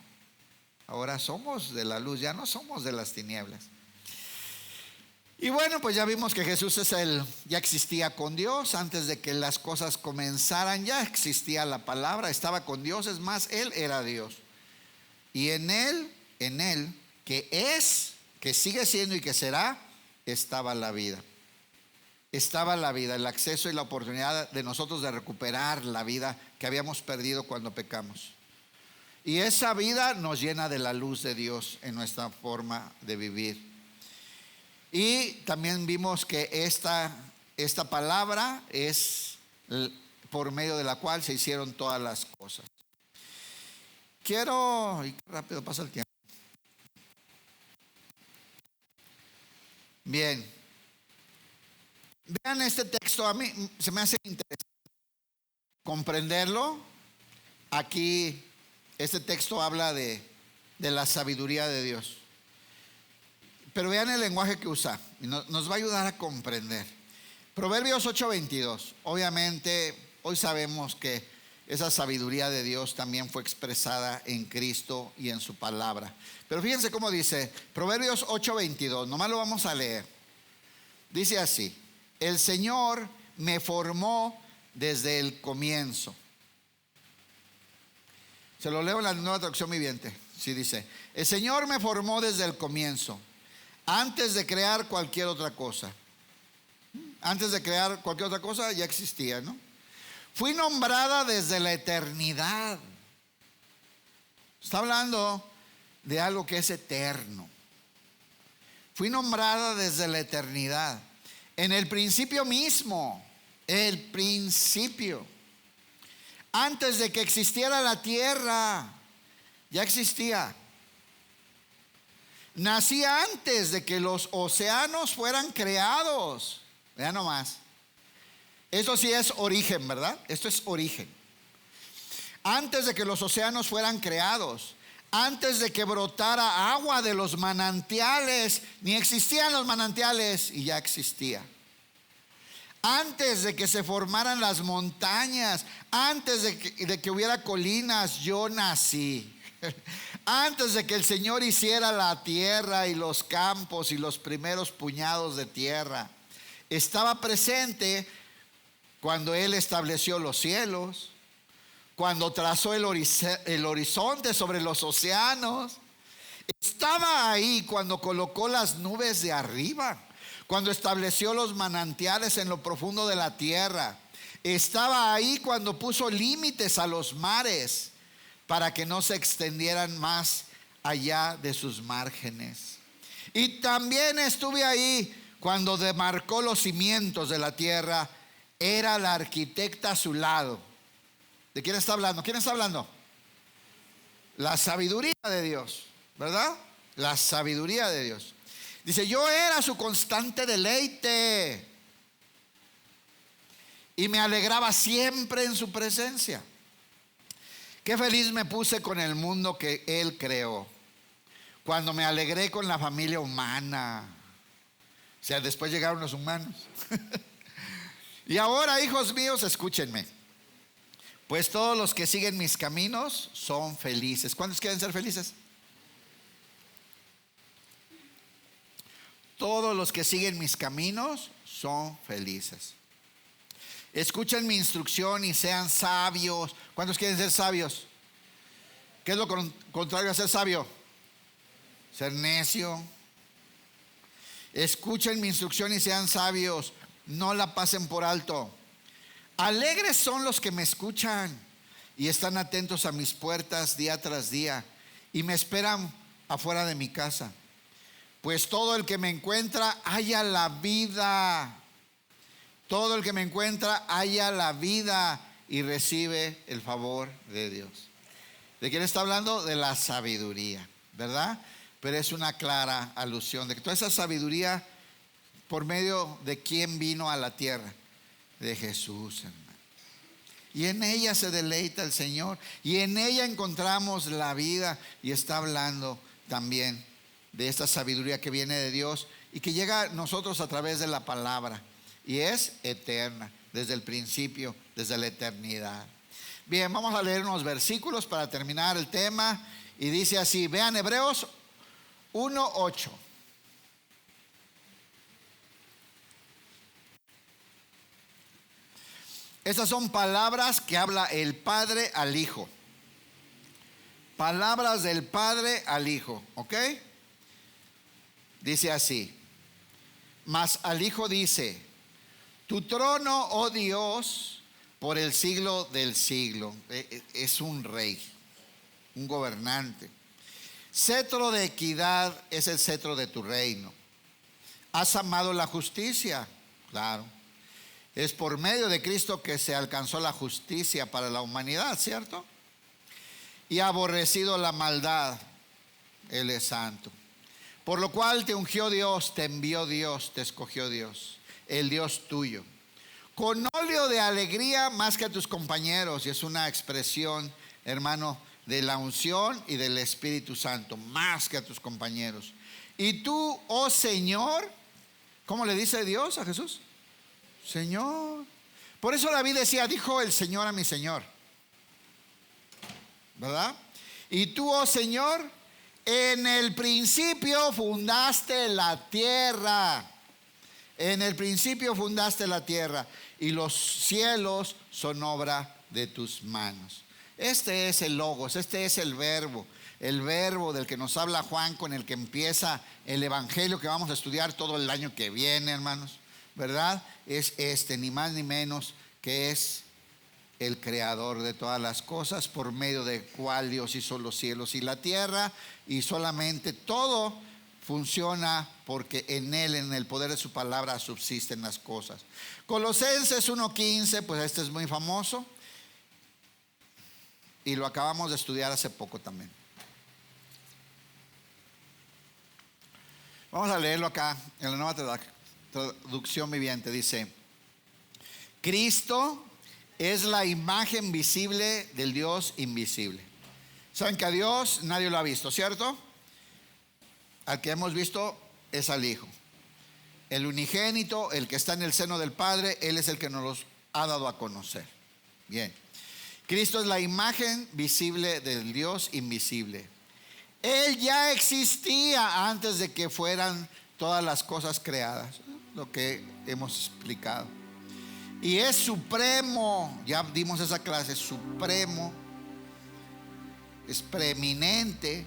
Ahora somos de la luz, ya no somos de las tinieblas. Y bueno, pues ya vimos que Jesús ya existía con Dios antes de que las cosas comenzaran, ya existía la palabra, estaba con Dios, es más, Él era Dios. Y en Él, que es, que sigue siendo y que será, estaba la vida. Estaba la vida, el acceso y la oportunidad de nosotros de recuperar la vida que habíamos perdido cuando pecamos. Y esa vida nos llena de la luz de Dios en nuestra forma de vivir. Y también vimos que esta palabra es por medio de la cual se hicieron todas las cosas. Y rápido pasa el tiempo. Bien. Vean este texto, a mí se me hace interesante comprenderlo. Aquí este texto habla de la sabiduría de Dios. Pero vean el lenguaje que usa, y nos va a ayudar a comprender. Proverbios 8:22. Obviamente, hoy sabemos que esa sabiduría de Dios también fue expresada en Cristo y en su palabra. Pero fíjense cómo dice Proverbios 8:22. Nomás lo vamos a leer. Dice así: el Señor me formó desde el comienzo. Se lo leo en la Nueva Traducción Viviente. Sí, dice: el Señor me formó desde el comienzo, antes de crear cualquier otra cosa. Antes de crear cualquier otra cosa ya existía, ¿no? Fui nombrada desde la eternidad. Está hablando de algo que es eterno. Fui nombrada desde la eternidad. En el principio mismo. El principio. Antes de que existiera la tierra, ya existía. Nací antes de que los océanos fueran creados. Vean nomás. Esto sí es origen, ¿verdad? Esto es origen. Antes de que los océanos fueran creados, antes de que brotara agua de los manantiales, ni existían los manantiales y ya existía. Antes de que se formaran las montañas, antes de que hubiera colinas, yo nací. Antes de que el Señor hiciera la tierra y los campos y los primeros puñados de tierra, estaba presente cuando Él estableció los cielos, cuando trazó el horizonte sobre los océanos Estaba ahí cuando colocó las nubes de arriba, cuando estableció los manantiales en lo profundo de la tierra. Estaba ahí cuando puso límites a los mares para que no se extendieran más allá de sus márgenes. Y también estuve ahí cuando demarcó los cimientos de la tierra. Era la arquitecta a su lado. ¿De quién está hablando? ¿Quién está hablando? La sabiduría de Dios, ¿verdad? La sabiduría de Dios. Dice, yo era su constante deleite y me alegraba siempre en su presencia. Qué feliz me puse con el mundo que Él creó, cuando me alegré con la familia humana. O sea, después llegaron los humanos. Y ahora, hijos míos, escúchenme. Pues todos los que siguen mis caminos son felices. ¿Cuántos quieren ser felices? Todos los que siguen mis caminos son felices. Escuchen mi instrucción y sean sabios. ¿Cuántos quieren ser sabios? ¿Qué es lo contrario a ser sabio? Ser necio. Escuchen mi instrucción y sean sabios. No la pasen por alto. Alegres son los que me escuchan y están atentos a mis puertas día tras día y me esperan afuera de mi casa. Pues todo el que me encuentra halla la vida. Todo el que me encuentra halla la vida y recibe el favor de Dios. ¿De quién está hablando? De la sabiduría, ¿verdad? Pero es una clara alusión de que toda esa sabiduría, ¿por medio de quién vino a la tierra? De Jesús, hermano. Y en ella se deleita el Señor. Y en ella encontramos la vida. Y está hablando también de esta sabiduría que viene de Dios y que llega a nosotros a través de la palabra. Y es eterna, desde el principio, desde la eternidad. Bien, vamos a leer unos versículos para terminar el tema. Y dice así, vean Hebreos 1:8. Estas son palabras que habla el Padre al Hijo. Palabras del Padre al Hijo, ¿ok? Dice así, mas al Hijo dice, tu trono, oh Dios, por el siglo del siglo. Es un rey, un gobernante. Cetro de equidad es el cetro de tu reino. Has amado la justicia, claro. Es por medio de Cristo que se alcanzó la justicia para la humanidad, ¿cierto? Y aborrecido la maldad, Él es santo. Por lo cual te ungió Dios, te envió Dios, te escogió Dios, el Dios tuyo. Con óleo de alegría más que a tus compañeros. Y es una expresión, hermano, de la unción y del Espíritu Santo, más que a tus compañeros. Y tú, oh Señor, ¿cómo le dice Dios a Jesús? Señor. Por eso David decía, dijo el Señor a mi Señor, ¿verdad? Y tú, oh Señor, en el principio fundaste la tierra. En el principio fundaste la tierra y los cielos son obra de tus manos. Este es el logos, este es el verbo del que nos habla Juan, con el que empieza el evangelio que vamos a estudiar todo el año que viene, hermanos, ¿verdad? Es este, ni más ni menos que es el creador de todas las cosas, por medio del cual Dios hizo los cielos y la tierra, y solamente todo funciona porque en Él, en el poder de su palabra, subsisten las cosas. Colosenses 1:15, pues este es muy famoso y lo acabamos de estudiar hace poco también. Vamos a leerlo acá en la nueva traducción viviente. Dice, Cristo es la imagen visible del Dios invisible. Saben que a Dios nadie lo ha visto, ¿cierto? Al que hemos visto es al Hijo. El unigénito, el que está en el seno del Padre, Él es el que nos los ha dado a conocer. Bien. Cristo es la imagen visible del Dios invisible. Él ya existía antes de que fueran todas las cosas creadas, lo que hemos explicado. Y es supremo, ya dimos esa clase, supremo, es preeminente,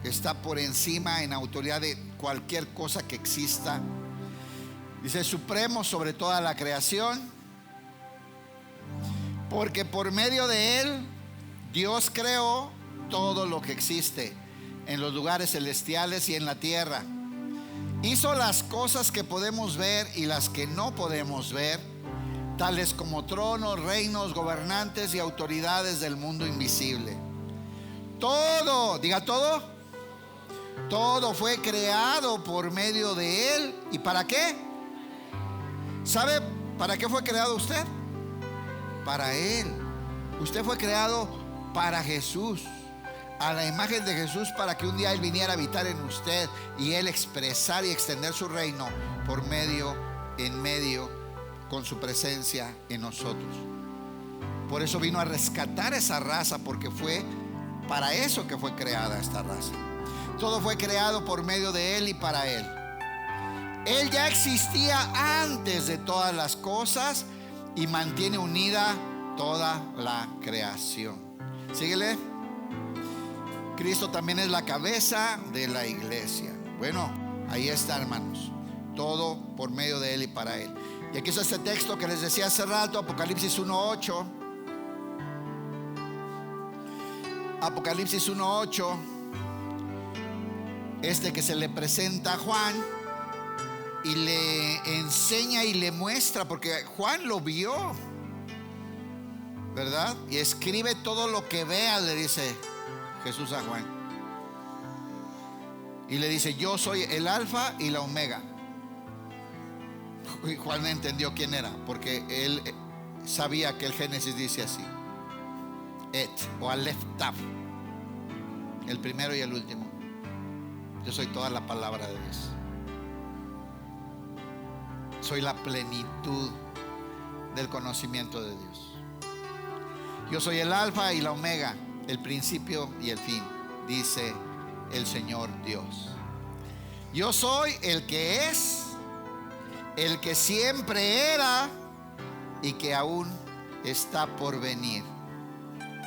está por encima en autoridad de cualquier cosa que exista. Dice supremo sobre toda la creación, porque por medio de Él Dios creó todo lo que existe en los lugares celestiales y en la tierra. Hizo las cosas que podemos ver y las que no podemos ver, tales como tronos, reinos, gobernantes y autoridades del mundo invisible. Todo, diga todo. Todo fue creado por medio de Él. ¿Y para qué? ¿Sabe para qué fue creado usted? Para Él. Usted fue creado para Jesús, a la imagen de Jesús, para que un día Él viniera a habitar en usted y Él expresar y extender su reino por medio, en medio, con su presencia en nosotros. Por eso vino a rescatar esa raza, porque fue para eso que fue creada esta raza. Todo fue creado por medio de Él y para Él. Él ya existía antes de todas las cosas y mantiene unida toda la creación. Síguele. Cristo también es la cabeza de la iglesia. Bueno, ahí está, hermanos. Todo por medio de Él y para Él. Y aquí está este texto que les decía hace rato, Apocalipsis 1:8. Apocalipsis 1:8. Este que se le presenta a Juan y le enseña y le muestra, porque Juan lo vio, ¿verdad? Y escribe todo lo que vea, le dice Jesús a Juan. Y le dice: yo soy el alfa y la omega. Y Juan entendió quién era, porque él sabía que el Génesis dice así: Et o Aleph Tav, el primero y el último. Yo soy toda la palabra de Dios. Soy la plenitud del conocimiento de Dios. Yo soy el alfa y la omega, el principio y el fin, dice el Señor Dios. Yo soy el que es, el que siempre era y que aún está por venir,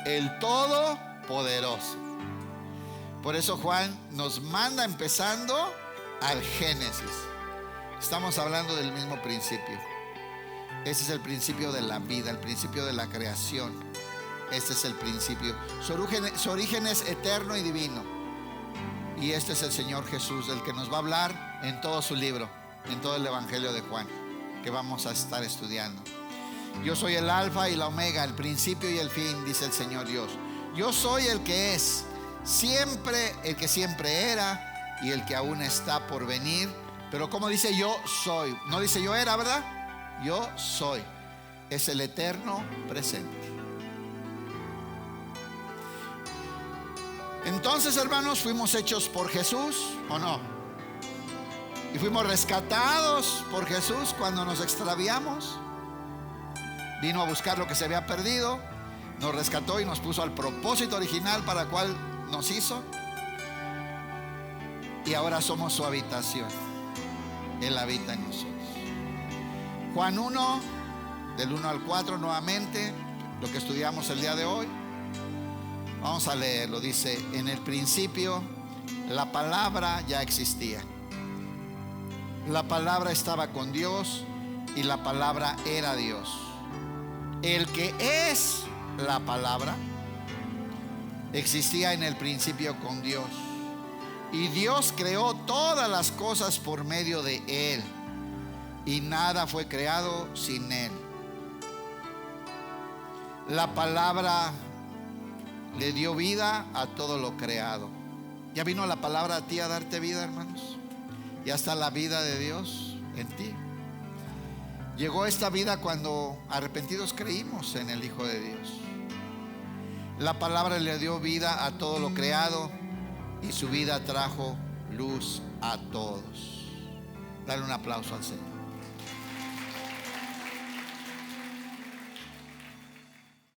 el Todopoderoso. Por eso Juan nos manda empezando al Génesis. Estamos hablando del mismo principio. Ese es el principio de la vida, el principio de la creación. Este es el principio. Su origen es eterno y divino. Y este es el Señor Jesús, el que nos va a hablar en todo su libro, en todo el Evangelio de Juan, que vamos a estar estudiando. Yo soy el alfa y la omega, el principio y el fin, dice el Señor Dios. Yo soy el que es, siempre, el que siempre era y el que aún está por venir. Pero como dice yo soy, no dice yo era, ¿verdad? Yo soy. Es el eterno presente. Entonces, hermanos, fuimos hechos por Jesús, ¿o no? Y fuimos rescatados por Jesús cuando nos extraviamos. Vino a buscar lo que se había perdido, nos rescató y nos puso al propósito original para el cual nos hizo. Y ahora somos su habitación. Él habita en nosotros. Juan 1, del 1 al 4, nuevamente, lo que estudiamos el día de hoy. Vamos a leerlo. Dice: en el principio la palabra ya existía. La palabra estaba con Dios y la palabra era Dios. El que es la palabra existía en el principio con Dios. Y Dios creó todas las cosas por medio de Él, y nada fue creado sin Él. La palabra le dio vida a todo lo creado. ¿Ya vino la palabra a ti a darte vida, hermanos? Ya está la vida de Dios en ti. Llegó esta vida cuando arrepentidos creímos en el Hijo de Dios. La palabra le dio vida a todo lo creado y su vida trajo luz a todos. Dale un aplauso al Señor.